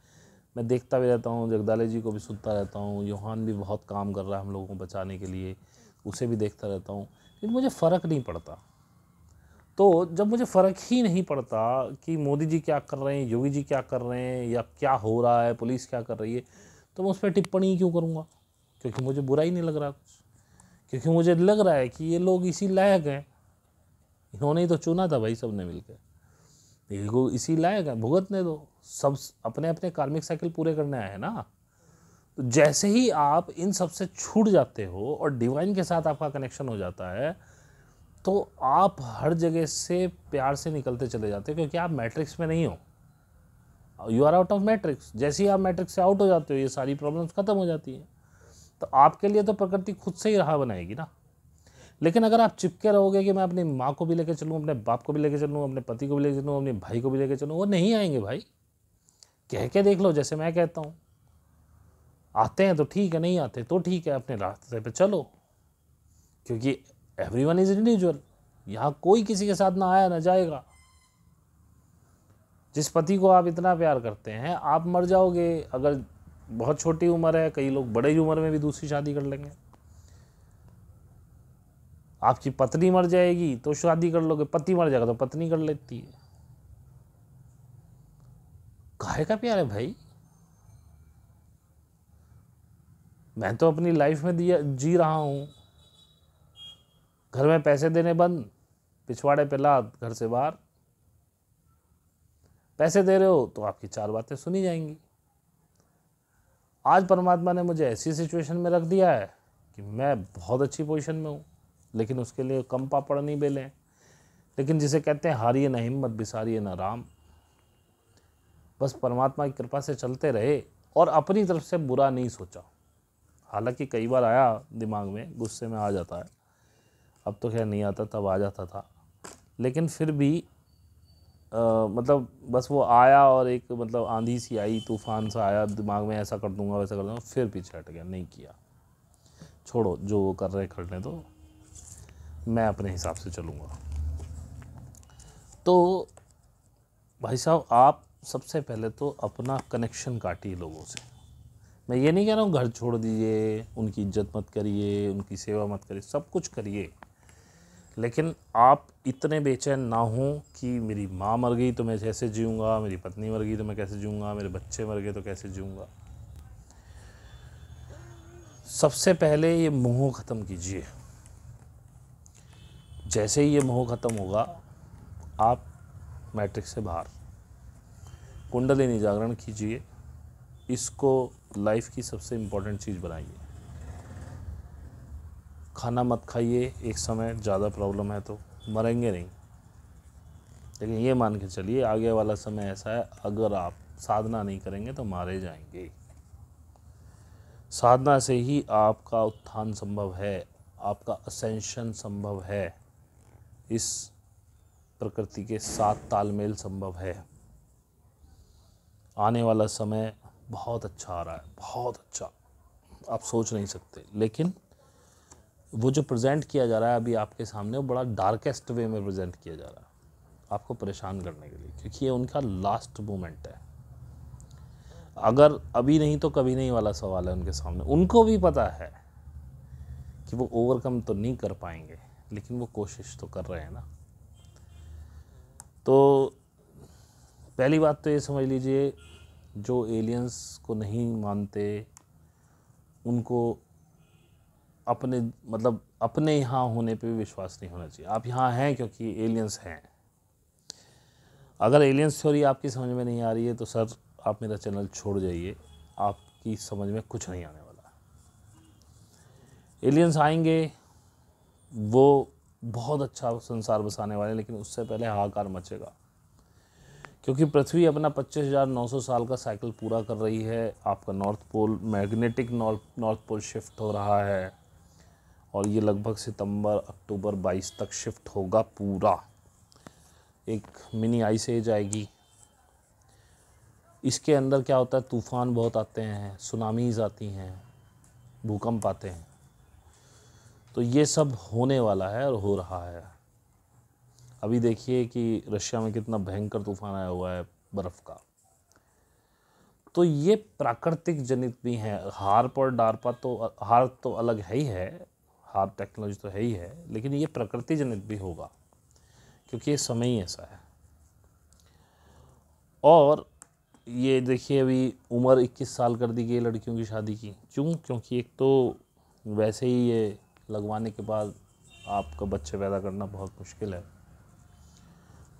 S1: मैं देखता भी रहता हूँ, जगदाले जी को भी सुनता रहता हूँ, योहान भी बहुत काम कर रहा है हम लोगों को बचाने के लिए, उसे भी देखता रहता हूँ, लेकिन मुझे फ़र्क नहीं पड़ता। तो जब मुझे फ़र्क ही नहीं पड़ता कि मोदी जी क्या कर रहे हैं, योगी जी क्या कर रहे हैं, या क्या हो रहा है, पुलिस क्या कर रही है, तो मैं उस पर टिप्पणी क्यों करूँगा? क्योंकि मुझे बुरा ही नहीं लग रहा कुछ, क्योंकि मुझे लग रहा है कि ये लोग इसी लायक हैं, इन्होंने ही तो चुना था भाई, सब ने मिलकर, इनको इसी लायक है, भुगतने दो, सब अपने अपने कार्मिक साइकिल पूरे करने आए हैं ना। तो जैसे ही आप इन सब से छूट जाते हो और डिवाइन के साथ आपका कनेक्शन हो जाता है, तो आप हर जगह से प्यार से निकलते चले जाते हो, क्योंकि आप मैट्रिक्स में नहीं हो, you are out of matrix. जैसे ही आप मैट्रिक्स से आउट हो जाते हो, ये सारी प्रॉब्लम्स खत्म हो जाती हैं। तो आपके लिए तो प्रकृति खुद से ही राह बनाएगी ना। लेकिन अगर आप चिपके रहोगे कि मैं अपनी माँ को भी लेकर चलूँ, अपने बाप को भी लेकर चलूँ, अपने पति को भी लेकर चलूँ, अपने भाई को भी लेकर चलूँ, वो नहीं आएंगे भाई। कह के देख लो, जैसे मैं कहता हूँ, आते हैं तो ठीक है, नहीं आते तो ठीक है, अपने रास्ते पे चलो, क्योंकि एवरीवन इज इंडिविजुअल। यहाँ कोई किसी के साथ ना आया ना जाएगा। जिस पति को आप इतना प्यार करते हैं, आप मर जाओगे अगर बहुत छोटी उम्र है, कई लोग बड़े उम्र में भी दूसरी शादी कर लेंगे। आपकी पत्नी मर जाएगी तो शादी कर लोगे, पति मर जाएगा तो पत्नी कर लेती है। काहे का प्यार है भाई? मैं तो अपनी लाइफ में जी रहा हूं। घर में पैसे देने बंद, पिछवाड़े पे लाद, घर से बाहर। पैसे दे रहे हो तो आपकी 4 बातें सुनी जाएंगी। आज परमात्मा ने मुझे ऐसी सिचुएशन में रख दिया है कि मैं बहुत अच्छी पोजीशन में हूँ, लेकिन उसके लिए कम पापड़ नहीं बेले। लेकिन जिसे कहते हैं हारिए ना हिम्मत, बिसारिए ना राम। बस परमात्मा की कृपा से चलते रहे और अपनी तरफ से बुरा नहीं सोचा। हालांकि कई बार आया दिमाग में, गुस्से में आ जाता है, अब तो खैर नहीं आता, तब आ जाता था। लेकिन फिर भी मतलब बस वो आया और एक मतलब आंधी सी आई, तूफान सा आया दिमाग में, ऐसा कर दूंगा वैसा कर दूंगा, फिर पीछे हट गया, नहीं किया। छोड़ो, जो वो कर रहे करने दो, मैं अपने हिसाब से चलूँगा। तो भाई साहब, आप सबसे पहले तो अपना कनेक्शन काटिए लोगों से। मैं ये नहीं कह रहा हूँ घर छोड़ दीजिए, उनकी इज्जत मत करिए, उनकी सेवा मत करिए, सब कुछ करिए, लेकिन आप इतने बेचैन ना हो कि मेरी माँ मर गई तो मैं कैसे जीऊँगा, मेरी पत्नी मर गई तो मैं कैसे जीऊँगा, मेरे बच्चे मर गए तो कैसे जीऊँगा। सबसे पहले ये मोह ख़त्म कीजिए। जैसे ही ये मोह ख़त्म होगा, आप मैट्रिक्स से बाहर। कुंडलिनी जागरण कीजिए, इसको लाइफ की सबसे इम्पोर्टेंट चीज़ बनाइए। खाना मत खाइए एक समय, ज़्यादा प्रॉब्लम है तो, मरेंगे नहीं, लेकिन ये मान के चलिए आगे वाला समय ऐसा है, अगर आप साधना नहीं करेंगे तो मारे जाएंगे। साधना से ही आपका उत्थान संभव है, आपका असेंशन संभव है, इस प्रकृति के साथ तालमेल संभव है। आने वाला समय बहुत अच्छा आ रहा है, बहुत अच्छा, आप सोच नहीं सकते। लेकिन वो जो प्रेजेंट किया जा रहा है अभी आपके सामने, वो बड़ा डार्केस्ट वे में प्रेजेंट किया जा रहा है आपको परेशान करने के लिए, क्योंकि ये उनका लास्ट मोमेंट है। अगर अभी नहीं तो कभी नहीं वाला सवाल है उनके सामने। उनको भी पता है कि वो ओवरकम तो नहीं कर पाएंगे, लेकिन वो कोशिश तो कर रहे हैं ना। तो पहली बात तो ये समझ लीजिए, जो एलियंस को नहीं मानते उनको अपने मतलब अपने यहाँ होने पे भी विश्वास नहीं होना चाहिए। आप यहाँ हैं क्योंकि एलियंस हैं। अगर एलियंस थ्योरी आपकी समझ में नहीं आ रही है तो सर आप मेरा चैनल छोड़ जाइए, आपकी समझ में कुछ नहीं आने वाला। एलियंस आएंगे, वो बहुत अच्छा संसार बसाने वाले, लेकिन उससे पहले हाहाकार मचेगा, क्योंकि पृथ्वी अपना 25,900 साल का साइकिल पूरा कर रही है। आपका north pole, magnetic north pole shift हो रहा है, और ये लगभग सितंबर अक्टूबर 22 तक शिफ्ट होगा पूरा। एक मिनी आइस एज आएगी। इसके अंदर क्या होता है, तूफ़ान बहुत आते हैं, सुनामीज़ आती हैं, भूकंप आते हैं। तो ये सब होने वाला है और हो रहा है। अभी देखिए कि रशिया में कितना भयंकर तूफान आया हुआ है बर्फ़ का। तो ये प्राकृतिक जनित भी हैं। हार्प और डार्पा तो, हार्प तो अलग है ही है, हार्प टेक्नोलॉजी तो है ही है, लेकिन ये प्रकृति जनित भी होगा, क्योंकि ये समय ही ऐसा है। और ये देखिए, अभी उम्र 21 साल कर दी गई लड़कियों की शादी की। क्यों? क्योंकि एक तो वैसे ही ये लगवाने के बाद आपका बच्चे पैदा करना बहुत मुश्किल है।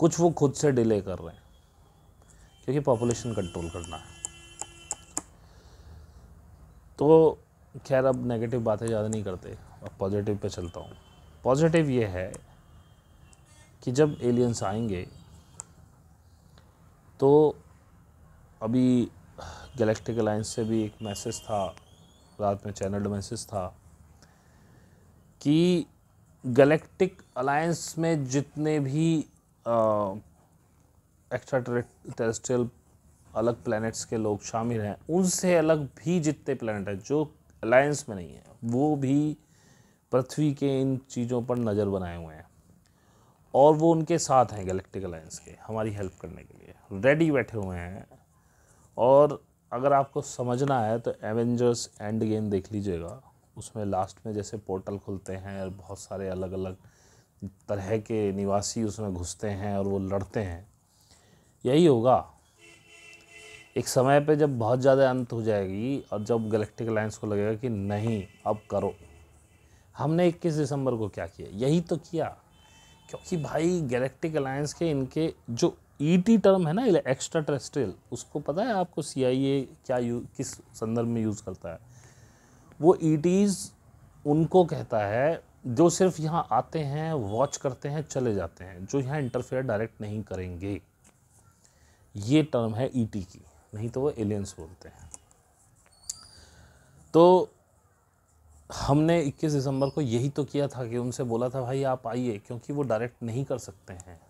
S1: कुछ वो खुद से डिले कर रहे हैं क्योंकि पॉपुलेशन कंट्रोल करना है। तो खैर, अब नेगेटिव बातें ज़्यादा नहीं करते, अब पॉजिटिव पे चलता हूँ। पॉजिटिव ये है कि जब एलियंस आएंगे तो अभी गैलेक्टिक अलायंस से भी एक मैसेज था, रात में चैनल्ड मैसेज था कि गैलेक्टिक अलायंस में जितने भी एक्स्ट्रा टेरेस्ट्रियल अलग प्लैनेट्स के लोग शामिल हैं, उनसे अलग भी जितने प्लैनेट हैं जो अलायंस में नहीं है, वो भी पृथ्वी के इन चीज़ों पर नज़र बनाए हुए हैं, और वो उनके साथ हैं गैलेक्टिक अलायंस के, हमारी हेल्प करने के लिए रेडी बैठे हुए हैं। और अगर आपको समझना है तो एवेंजर्स एंड गेम देख लीजिएगा। उसमें लास्ट में जैसे पोर्टल खुलते हैं और बहुत सारे अलग अलग तरह के निवासी उसमें घुसते हैं और वो लड़ते हैं, यही होगा। एक समय पे जब बहुत ज़्यादा अंत हो जाएगी और जब गैलेक्टिक अलायंस को लगेगा कि नहीं अब करो। हमने 21 दिसंबर को क्या किया, यही तो किया। क्योंकि भाई गैलेक्टिक अलायंस के इनके जो ईटी टर्म है ना, एक्स्ट्रा टेरेस्ट्रियल, उसको पता है आपको CIA क्या किस संदर्भ में यूज़ करता है? वो ईटीज़ उनको कहता है जो सिर्फ यहाँ आते हैं, वॉच करते हैं, चले जाते हैं, जो यहाँ इंटरफेयर डायरेक्ट नहीं करेंगे। ये टर्म है ईटी की, नहीं तो वो एलियंस बोलते हैं। तो हमने 21 दिसंबर को यही तो किया था कि उनसे बोला था भाई आप आइए, क्योंकि वो डायरेक्ट नहीं कर सकते हैं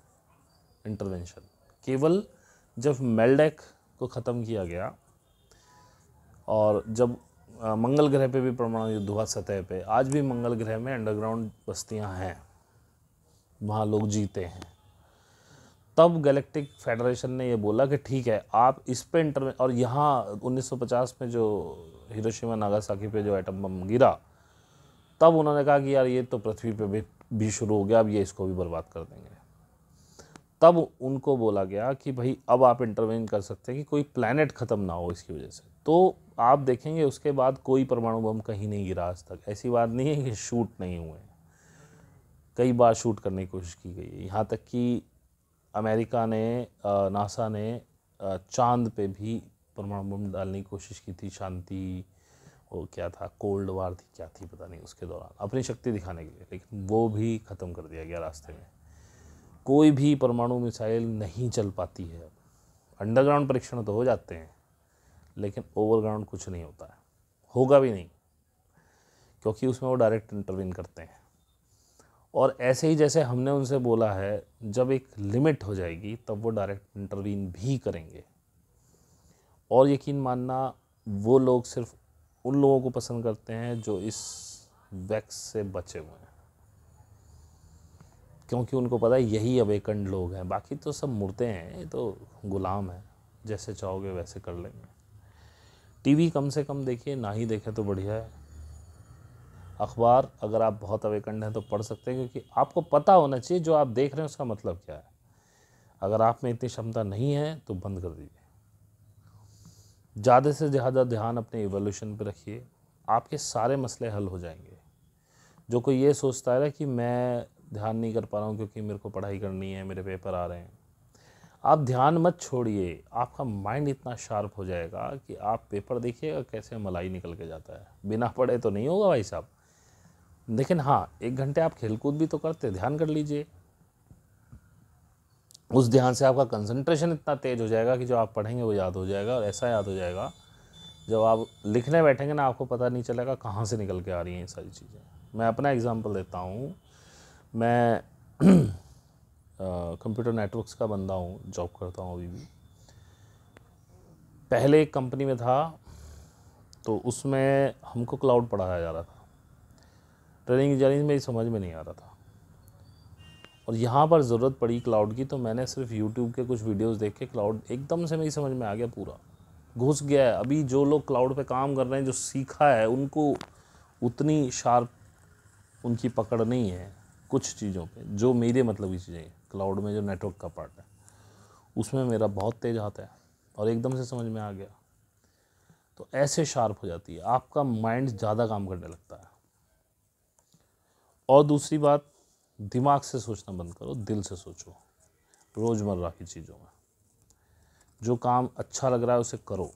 S1: इंटरवेंशन। केवल जब मेल्डेक को ख़त्म किया गया और जब मंगल ग्रह पे भी परमाणु युद्ध हुआ सतह पे, आज भी मंगल ग्रह में अंडरग्राउंड बस्तियां हैं, वहाँ लोग जीते हैं, तब गैलेक्टिक फेडरेशन ने ये बोला कि ठीक है आप इस पे और यहाँ 1950 में जो हिरोशिमा नागासाकी पे जो एटम बम गिरा, तब उन्होंने कहा कि यार ये तो पृथ्वी पे भी शुरू हो गया, अब ये इसको भी बर्बाद कर देंगे। तब उनको बोला गया कि भाई अब आप इंटरवेन कर सकते हैं कि कोई प्लैनेट ख़त्म ना हो इसकी वजह से। तो आप देखेंगे उसके बाद कोई परमाणु बम कहीं नहीं गिरा आज तक। ऐसी बात नहीं है कि शूट नहीं हुए, कई बार शूट करने की कोशिश की गई है। यहाँ तक कि अमेरिका ने नासा ने चांद पे भी परमाणु बम डालने की कोशिश की थी, शांति वो क्या था, कोल्ड वार थी क्या थी पता नहीं, उसके दौरान अपनी शक्ति दिखाने के लिए, लेकिन वो भी ख़त्म कर दिया गया रास्ते में। कोई भी परमाणु मिसाइल नहीं चल पाती है। अंडरग्राउंड परीक्षण तो हो जाते हैं, लेकिन ओवरग्राउंड कुछ नहीं होता है, होगा भी नहीं, क्योंकि उसमें वो डायरेक्ट इंटरवीन करते हैं। और ऐसे ही जैसे हमने उनसे बोला है, जब एक लिमिट हो जाएगी तब वो डायरेक्ट इंटरवीन भी करेंगे। और यकीन मानना, वो लोग सिर्फ उन लोगों को पसंद करते हैं जो इस वैक्स से बचे हुए हैं, क्योंकि उनको पता है यही अवेकन्ड लोग हैं, बाकी तो सब मुर्दे हैं, ये तो गुलाम हैं, जैसे चाहोगे वैसे कर लेंगे। टीवी कम से कम देखिए, ना ही देखें तो बढ़िया है। अखबार अगर आप बहुत अवेकन्ड हैं तो पढ़ सकते हैं, क्योंकि आपको पता होना चाहिए जो आप देख रहे हैं उसका मतलब क्या है। अगर आप में इतनी क्षमता नहीं है तो बंद कर दीजिए। ज़्यादा से ज़्यादा ध्यान अपने इवोल्यूशन पे रखिए, आपके सारे मसले हल हो जाएंगे। जो कोई ये सोचता है ना कि मैं ध्यान नहीं कर पा रहा हूँ क्योंकि मेरे को पढ़ाई करनी है, मेरे पेपर आ रहे हैं, आप ध्यान मत छोड़िए, आपका माइंड इतना शार्प हो जाएगा कि आप पेपर देखिएगा कैसे मलाई निकल के जाता है। बिना पढ़े तो नहीं होगा भाई साहब, लेकिन हाँ 1 घंटे आप खेलकूद भी तो करते, ध्यान कर लीजिए। उस ध्यान से आपका कंसंट्रेशन इतना तेज हो जाएगा कि जो आप पढ़ेंगे वो याद हो जाएगा, और ऐसा याद हो जाएगा जब आप लिखने बैठेंगे ना, आपको पता नहीं चलेगा कहाँ से निकल के आ रही हैं ये सारी चीज़ें। मैं अपना एग्जांपल देता हूँ। मैं कंप्यूटर नेटवर्क्स का बंदा हूँ, जॉब करता हूँ अभी भी। पहले एक कंपनी में था, तो उसमें हमको क्लाउड पढ़ाया जा रहा था। ट्रेनिंग इंजीनियरिंग मेरी समझ में नहीं आ रहा था, और यहाँ पर ज़रूरत पड़ी क्लाउड की, तो मैंने सिर्फ यूट्यूब के कुछ वीडियोस देख के क्लाउड एकदम से मेरी समझ में आ गया, पूरा घुस गया है। अभी जो लोग क्लाउड पे काम कर रहे हैं, जो सीखा है, उनको उतनी शार्प उनकी पकड़ नहीं है कुछ चीज़ों पे, जो मेरे मतलब की चीज़ें। क्लाउड में जो नेटवर्क का पार्ट है उसमें मेरा बहुत तेज हाथ है, और एकदम से समझ में आ गया। तो ऐसे शार्प हो जाती है, आपका माइंड ज़्यादा काम करने लगता है। और दूसरी बात, दिमाग से सोचना बंद करो, दिल से सोचो। रोज़मर्रा की चीज़ों में जो काम अच्छा लग रहा है उसे करो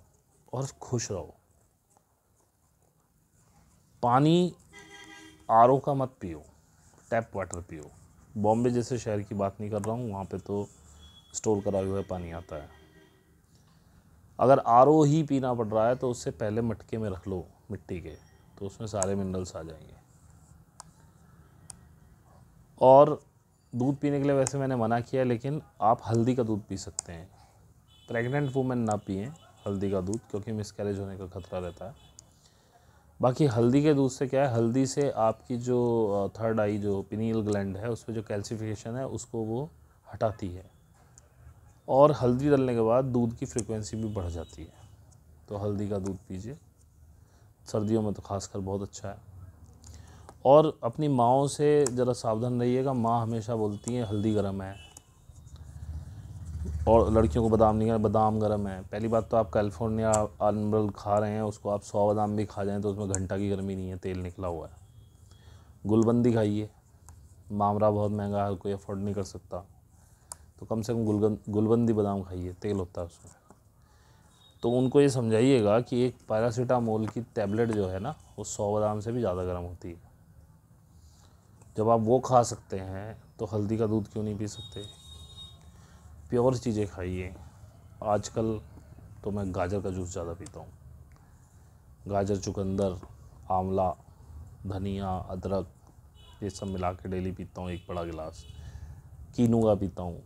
S1: और खुश रहो। पानी RO का मत पियो, टैप वाटर पियो। बॉम्बे जैसे शहर की बात नहीं कर रहा हूँ, वहाँ पे तो स्टोर करा हुआ पानी आता है। अगर RO ही पीना पड़ रहा है तो उससे पहले मटके में रख लो मिट्टी के, तो उसमें सारे मिनरल्स आ जाएंगे। और दूध पीने के लिए वैसे मैंने मना किया, लेकिन आप हल्दी का दूध पी सकते हैं। प्रेग्नेंट वुमेन ना पिएं हल्दी का दूध, क्योंकि मिसकैरेज होने का खतरा रहता है। बाकी हल्दी के दूध से क्या है, हल्दी से आपकी जो थर्ड आई जो पिनियल ग्लैंड है उस पर जो कैल्सिफिकेशन है उसको वो हटाती है, और हल्दी डालने के बाद दूध की फ्रीक्वेंसी भी बढ़ जाती है। तो हल्दी का दूध पीजिए, सर्दियों में तो खासकर बहुत अच्छा है। और अपनी माँओं से ज़रा सावधान रहिएगा, माँ हमेशा बोलती हैं हल्दी गर्म है, और लड़कियों को बादाम नहीं है, बादाम गर्म है। पहली बात तो आप कैलिफोर्निया आलमंड खा रहे हैं, उसको आप 100 बादाम भी खा जाएँ तो उसमें घंटा की गर्मी नहीं है, तेल निकला हुआ है। गुलबंदी खाइए, मामरा बहुत महंगा है, कोई अफोर्ड नहीं कर सकता, तो कम से कम गुलबंदी बादाम खाइए, तेल होता है उसमें। तो उनको ये समझाइएगा कि एक पैरासीटामोल की टैबलेट जो है ना, वो 100 बादाम से भी ज़्यादा गर्म होती है। जब आप वो खा सकते हैं तो हल्दी का दूध क्यों नहीं पी सकते? प्योर चीज़ें खाइए। आजकल तो मैं गाजर का जूस ज़्यादा पीता हूँ। गाजर, चुकंदर, आंवला, धनिया, अदरक, ये सब मिला के डेली पीता हूँ 1 बड़ा गिलास। कीनू का पीता हूँ,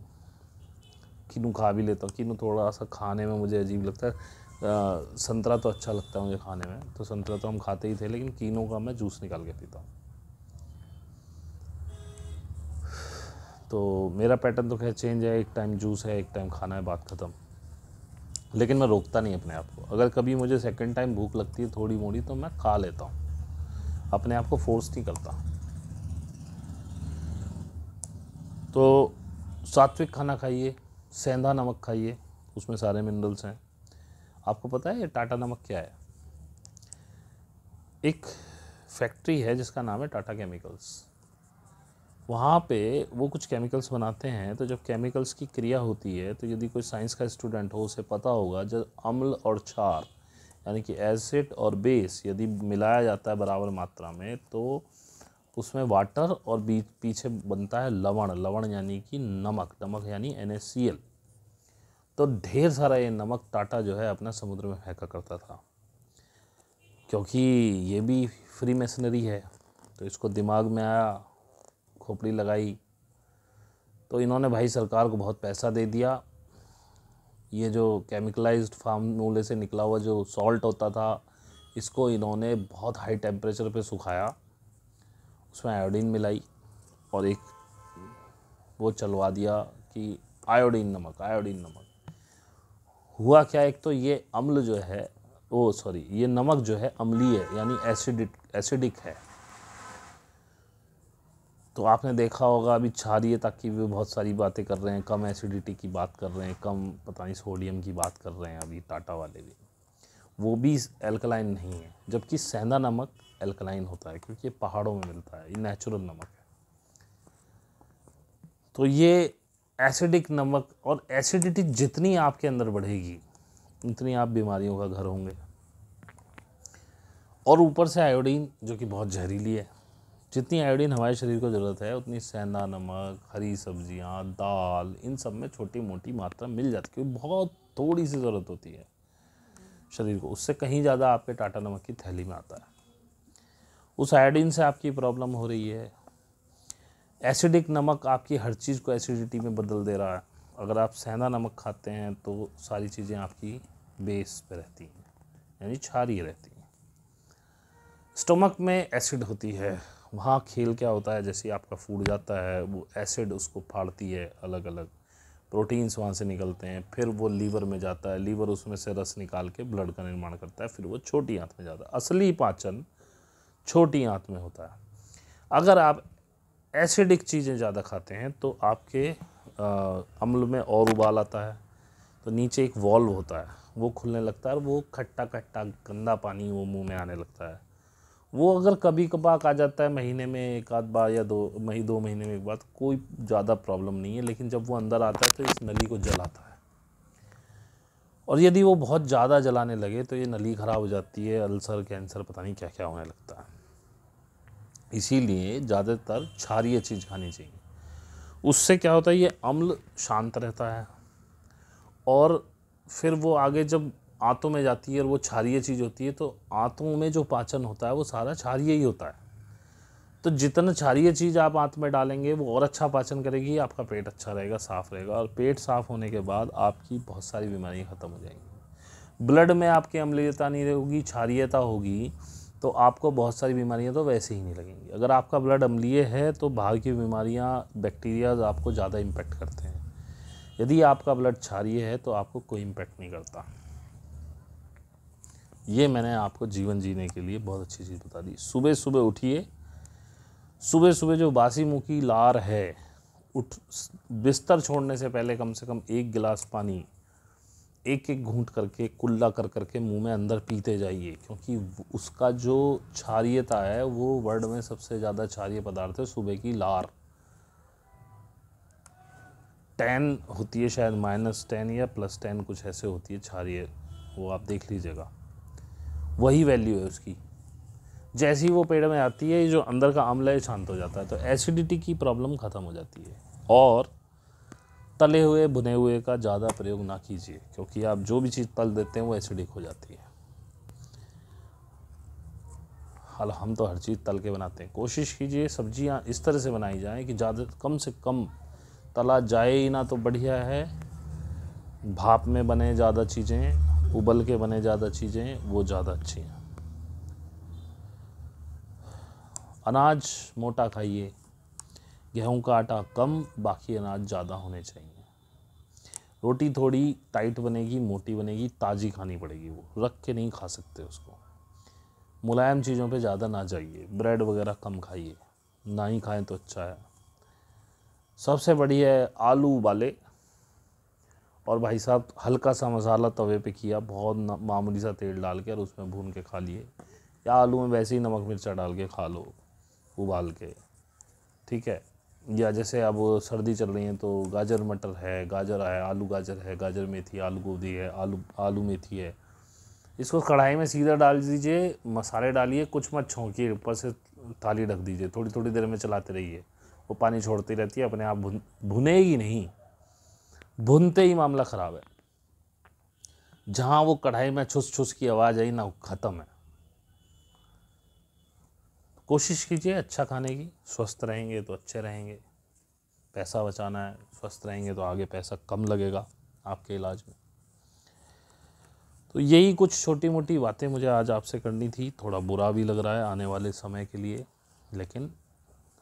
S1: कीनू खा भी लेता हूँ। कीनू थोड़ा सा खाने में मुझे अजीब लगता है। संतरा तो अच्छा लगता है मुझे खाने में, तो संतरा तो हम खाते ही थे, लेकिन कीनू का मैं जूस निकाल के पीता हूँ। तो मेरा पैटर्न तो खैर चेंज है, एक टाइम जूस है, एक टाइम खाना है, बात ख़त्म। लेकिन मैं रोकता नहीं अपने आप को। अगर कभी मुझे सेकंड टाइम भूख लगती है थोड़ी मोड़ी, तो मैं खा लेता हूँ, अपने आप को फोर्स नहीं करता। तो सात्विक खाना खाइए, सेंधा नमक खाइए, उसमें सारे मिनरल्स हैं। आपको पता है ये टाटा नमक क्या है? एक फैक्ट्री है जिसका नाम है टाटा केमिकल्स। वहाँ पे वो कुछ केमिकल्स बनाते हैं, तो जब केमिकल्स की क्रिया होती है, तो यदि कोई साइंस का स्टूडेंट हो, उसे पता होगा, जब अम्ल और क्षार यानी कि एसिड और बेस यदि मिलाया जाता है बराबर मात्रा में, तो उसमें वाटर और पीछे बनता है लवण। लवण यानी कि नमक, नमक यानी NaCl। तो ढेर सारा ये नमक टाटा जो है अपना समुद्र में फेंका करता था, क्योंकि ये भी फ्री मैसनरी है। तो इसको दिमाग में आया, खोपड़ी लगाई, तो इन्होंने भाई सरकार को बहुत पैसा दे दिया। ये जो केमिकलाइज्ड फार्मूले से निकला हुआ जो सॉल्ट होता था, इसको इन्होंने बहुत हाई टेम्परेचर पे सुखाया, उसमें आयोडीन मिलाई और एक वो चलवा दिया कि आयोडीन नमक, आयोडीन नमक। हुआ क्या, एक तो ये अम्ल जो है, ये नमक जो है अम्लीय है, यानी एसिडिक है। तो आपने देखा होगा अभी क्षारीयता की भी बहुत सारी बातें कर रहे हैं, कम एसिडिटी की बात कर रहे हैं, कम पता नहीं सोडियम की बात कर रहे हैं अभी टाटा वाले भी। वो भी एल्कलाइन नहीं है, जबकि सेंधा नमक एल्कलाइन होता है, क्योंकि ये पहाड़ों में मिलता है, ये नेचुरल नमक है। तो ये एसिडिक नमक, और एसिडिटी जितनी आपके अंदर बढ़ेगी उतनी आप बीमारियों का घर होंगे। और ऊपर से आयोडीन जो कि बहुत जहरीली है। जितनी आयोडीन हमारे शरीर को ज़रूरत है, उतनी सेंधा नमक, हरी सब्जियां, दाल, इन सब में छोटी मोटी मात्रा मिल जाती है, क्योंकि बहुत थोड़ी सी ज़रूरत होती है शरीर को, उससे कहीं ज़्यादा आपके टाटा नमक की थैली में आता है। उस आयोडीन से आपकी प्रॉब्लम हो रही है। एसिडिक नमक आपकी हर चीज़ को एसिडिटी में बदल दे रहा है। अगर आप सेंधा नमक खाते हैं तो सारी चीज़ें आपकी बेस पे रहती हैं, यानी क्षारीय रहती हैं। स्टमक में एसिड होती है, वहाँ खेल क्या होता है, जैसे आपका फूड जाता है, वो एसिड उसको फाड़ती है, अलग अलग प्रोटीन्स वहाँ से निकलते हैं, फिर वो लीवर में जाता है, लीवर उसमें से रस निकाल के ब्लड का निर्माण करता है, फिर वो छोटी आंत में जाता है। असली पाचन छोटी आंत में होता है। अगर आप एसिडिक चीज़ें ज़्यादा खाते हैं तो आपके अम्ल में और उबाल आता है, तो नीचे एक वॉल्व होता है, वो खुलने लगता है और वो खट्टा खट्टा गंदा पानी वो मुंह में आने लगता है। वो अगर कभी कभार आ जाता है महीने में एक आध बार या 2 महीने में एक बार, कोई ज़्यादा प्रॉब्लम नहीं है, लेकिन जब वो अंदर आता है तो इस नली को जलाता है, और यदि वो बहुत ज़्यादा जलाने लगे तो ये नली ख़राब हो जाती है, अल्सर, कैंसर, पता नहीं क्या क्या होने लगता है। इसीलिए ज़्यादातर क्षारीय चीज़ खानी चाहिए। उससे क्या होता है, ये अम्ल शांत रहता है, और फिर वो आगे जब आंतों में जाती है और वो क्षारीय चीज़ होती है, तो आंतों में जो पाचन होता है वो सारा क्षारीय ही होता है। तो जितना क्षारीय चीज़ आप आंत में डालेंगे वो और अच्छा पाचन करेगी, आपका पेट अच्छा रहेगा, साफ़ रहेगा, और पेट साफ़ होने के बाद आपकी बहुत सारी बीमारियां ख़त्म हो जाएंगी। ब्लड में आपकी अम्लीयता नहीं होगी, क्षारीयता होगी, तो आपको बहुत सारी बीमारियां तो वैसे ही नहीं लगेंगी। अगर आपका ब्लड अम्लीय है तो बाहर की बीमारियां, बैक्टीरियाज आपको ज़्यादा इम्पेक्ट करते हैं। यदि आपका ब्लड क्षारीय है तो आपको कोई इम्पेक्ट नहीं करता। ये मैंने आपको जीवन जीने के लिए बहुत अच्छी चीज़ बता दी। सुबह सुबह उठिए, सुबह सुबह जो बासी मुँह की लार है, बिस्तर छोड़ने से पहले कम से कम 1 गिलास पानी एक एक घूंट करके कुल्ला कर करके मुंह में अंदर पीते जाइए, क्योंकि उसका जो क्षारीयता है वो वर्ल्ड में सबसे ज़्यादा क्षारीय पदार्थ है सुबह की लार। 10 होती है शायद, -10 या +10 कुछ ऐसे होती है क्षारीय, वो आप देख लीजिएगा, वही वैल्यू है उसकी। जैसे ही वो पेट में आती है, जो अंदर का अम्ल है शांत हो जाता है, तो एसिडिटी की प्रॉब्लम ख़त्म हो जाती है। और तले हुए भुने हुए का ज़्यादा प्रयोग ना कीजिए, क्योंकि आप जो भी चीज़ तल देते हैं वो एसिडिक हो जाती है। हाल हम तो हर चीज़ तल के बनाते हैं। कोशिश कीजिए सब्जियां इस तरह से बनाई जाएं कि ज़्यादा कम से कम तला जाए ही ना, तो बढ़िया है। भाप में बने ज़्यादा चीज़ें, उबल के बने ज़्यादा चीज़ें, वो ज़्यादा अच्छी हैं। अनाज मोटा खाइए, गेहूं का आटा कम, बाकी अनाज ज़्यादा होने चाहिए। रोटी थोड़ी टाइट बनेगी, मोटी बनेगी, ताज़ी खानी पड़ेगी, वो रख के नहीं खा सकते उसको। मुलायम चीज़ों पे ज़्यादा ना जाइए, ब्रेड वगैरह कम खाइए, ना ही खाएं तो अच्छा है। सबसे बढ़िया है आलू उबाले, और भाई साहब हल्का सा मसाला तवे पे किया, बहुत मामूली सा तेल डाल के, और उसमें भून के खा लिए, या आलू में वैसे ही नमक मिर्चा डाल के खा लो उबाल के, ठीक है। या जैसे अब सर्दी चल रही है तो गाजर मटर है, गाजर है, आलू गाजर है, गाजर मेथी, आलू गोभी है, आलू मेथी है, इसको कढ़ाई में सीधा डाल दीजिए, मसाले डालिए, कुछ मत छोंकिए, ऊपर से थाली ढक दीजिए, थोड़ी थोड़ी देर में चलाते रहिए, वो पानी छोड़ती रहती है अपने आप, भुनेगी नहीं, भुनते ही मामला ख़राब है। जहाँ वो कढ़ाई में छुस छुस की आवाज़ आई ना, ख़त्म है। कोशिश कीजिए अच्छा खाने की, स्वस्थ रहेंगे तो अच्छे रहेंगे। पैसा बचाना है, स्वस्थ रहेंगे तो आगे पैसा कम लगेगा आपके इलाज में। तो यही कुछ छोटी मोटी बातें मुझे आज आपसे करनी थी। थोड़ा बुरा भी लग रहा है आने वाले समय के लिए, लेकिन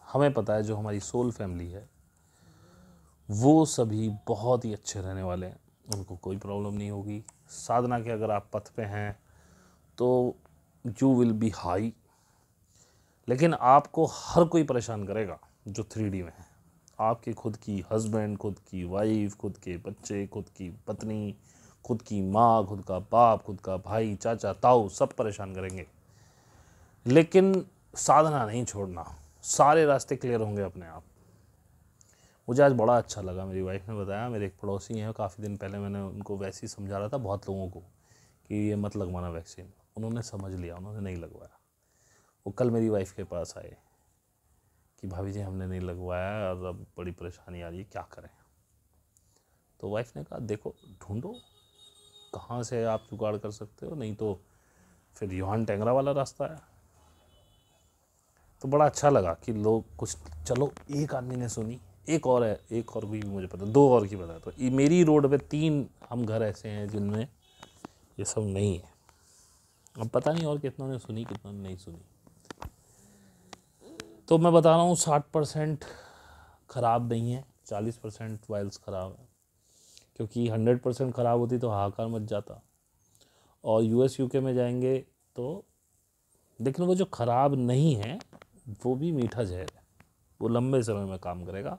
S1: हमें पता है जो हमारी सोल फैमिली है वो सभी बहुत ही अच्छे रहने वाले हैं, उनको कोई प्रॉब्लम नहीं होगी। साधना के अगर आप पथ पे हैं तो यू विल बी हाई, लेकिन आपको हर कोई परेशान करेगा जो 3D में है। आपके खुद की हस्बैंड, खुद की वाइफ, खुद के बच्चे, खुद की पत्नी, खुद की माँ, खुद का बाप, खुद का भाई, चाचा, ताऊ, सब परेशान करेंगे। लेकिन साधना नहीं छोड़ना, सारे रास्ते क्लियर होंगे अपने आप। मुझे आज बड़ा अच्छा लगा, मेरी वाइफ ने बताया, मेरे एक पड़ोसी हैं, काफ़ी दिन पहले मैंने उनको वैसे ही समझा रहा था बहुत लोगों को कि ये मत लगवाना वैक्सीन, उन्होंने समझ लिया, उन्होंने नहीं लगवाया। वो कल मेरी वाइफ के पास आए कि भाभी जी हमने नहीं लगवाया और अब बड़ी परेशानी आ रही है, क्या करें। तो वाइफ ने कहा देखो ढूंढो कहाँ से आप जुगाड़ कर सकते हो, नहीं तो फिर यूहान टेंगरा वाला रास्ता है। तो बड़ा अच्छा लगा कि लोग कुछ, चलो एक आदमी ने सुनी, एक और है, एक और भी मुझे पता, 2 और की पता है। तो मेरी रोड पे 3 हम घर ऐसे हैं जिनमें ये सब नहीं है। अब पता नहीं और कितनों ने सुनी, कितनों ने नहीं सुनी। तो मैं बता रहा हूँ 60% ख़राब नहीं है, 40% वायल्स ख़राब है, क्योंकि 100% ख़राब होती तो हाहाकार मच जाता। और US UK में जाएंगे तो, लेकिन वो जो ख़राब नहीं है वो भी मीठा जहर है, वो लंबे समय में काम करेगा।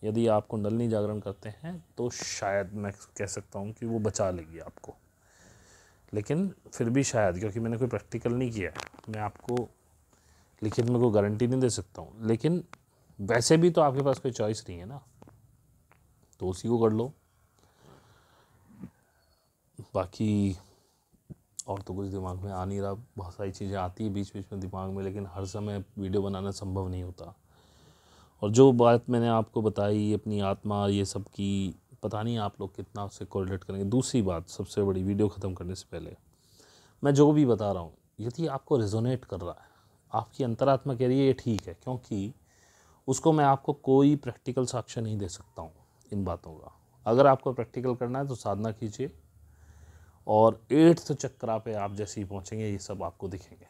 S1: यदि आप कुंडलनी जागरण करते हैं तो शायद मैं कह सकता हूँ कि वो बचा लेगी आपको, लेकिन फिर भी शायद, क्योंकि मैंने कोई प्रैक्टिकल नहीं किया है, मैं आपको लिखित में कोई गारंटी नहीं दे सकता हूँ। लेकिन वैसे भी तो आपके पास कोई चॉइस नहीं है ना, तो उसी को कर लो। बाकी और तो कुछ दिमाग में आ नहीं रहा, बहुत सारी चीज़ें आती है बीच बीच में दिमाग में, लेकिन हर समय वीडियो बनाना संभव नहीं होता। और जो बात मैंने आपको बताई अपनी आत्मा ये सब की, पता नहीं आप लोग कितना उससे कोरिलेट करेंगे। दूसरी बात सबसे बड़ी, वीडियो ख़त्म करने से पहले, मैं जो भी बता रहा हूँ यदि आपको रेजोनेट कर रहा है, आपकी अंतरात्मा कह रही है ये ठीक है, क्योंकि उसको मैं आपको कोई प्रैक्टिकल साक्ष्य नहीं दे सकता हूँ इन बातों का। अगर आपको प्रैक्टिकल करना है तो साधना कीजिए, और 8th चक्रा पे आप जैसे ही पहुँचेंगे ये सब आपको दिखेंगे।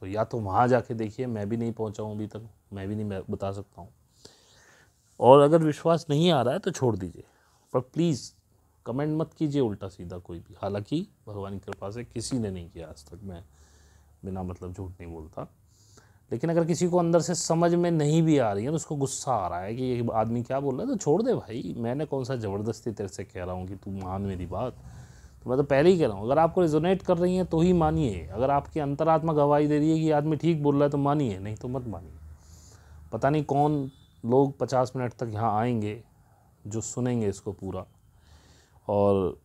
S1: तो या तो वहाँ जाके देखिए, मैं भी नहीं पहुँचा हूँ अभी तक, मैं भी नहीं बता सकता हूँ। और अगर विश्वास नहीं आ रहा है तो छोड़ दीजिए, पर प्लीज़ कमेंट मत कीजिए उल्टा सीधा कोई भी, हालांकि भगवान की कृपा से किसी ने नहीं किया आज तक, मैं बिना मतलब झूठ नहीं बोलता। लेकिन अगर किसी को अंदर से समझ में नहीं भी आ रही है तो उसको गुस्सा आ रहा है कि ये आदमी क्या बोल रहा है, तो छोड़ दे भाई, मैंने कौन सा ज़बरदस्ती तेरे से कह रहा हूँ कि तू मान मेरी बात। तो मैं तो पहले ही कह रहा हूँ, अगर आपको रिजोनेट कर रही हैं तो ही मानिए, अगर आपकी अंतरात्मा गवाही दे रही है कि आदमी ठीक बोल रहा है तो मानिए, नहीं तो मत मानिए। पता नहीं कौन लोग 50 मिनट तक यहाँ आएंगे जो सुनेंगे इसको पूरा, और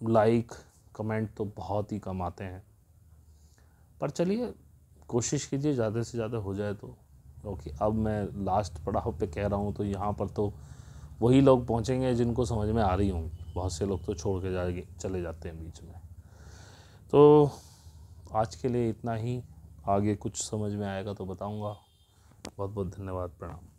S1: लाइक कमेंट तो बहुत ही कम आते हैं, पर चलिए कोशिश कीजिए ज़्यादा से ज़्यादा हो जाए तो, क्योंकि अब मैं लास्ट पड़ाव पे कह रहा हूँ तो यहाँ पर तो वही लोग पहुँचेंगे जिनको समझ में आ रही होंगी, बहुत से लोग तो छोड़ के जाएंगे, चले जाते हैं बीच में। तो आज के लिए इतना ही, आगे कुछ समझ में आएगा तो बताऊँगा। बहुत बहुत धन्यवाद, प्रणाम।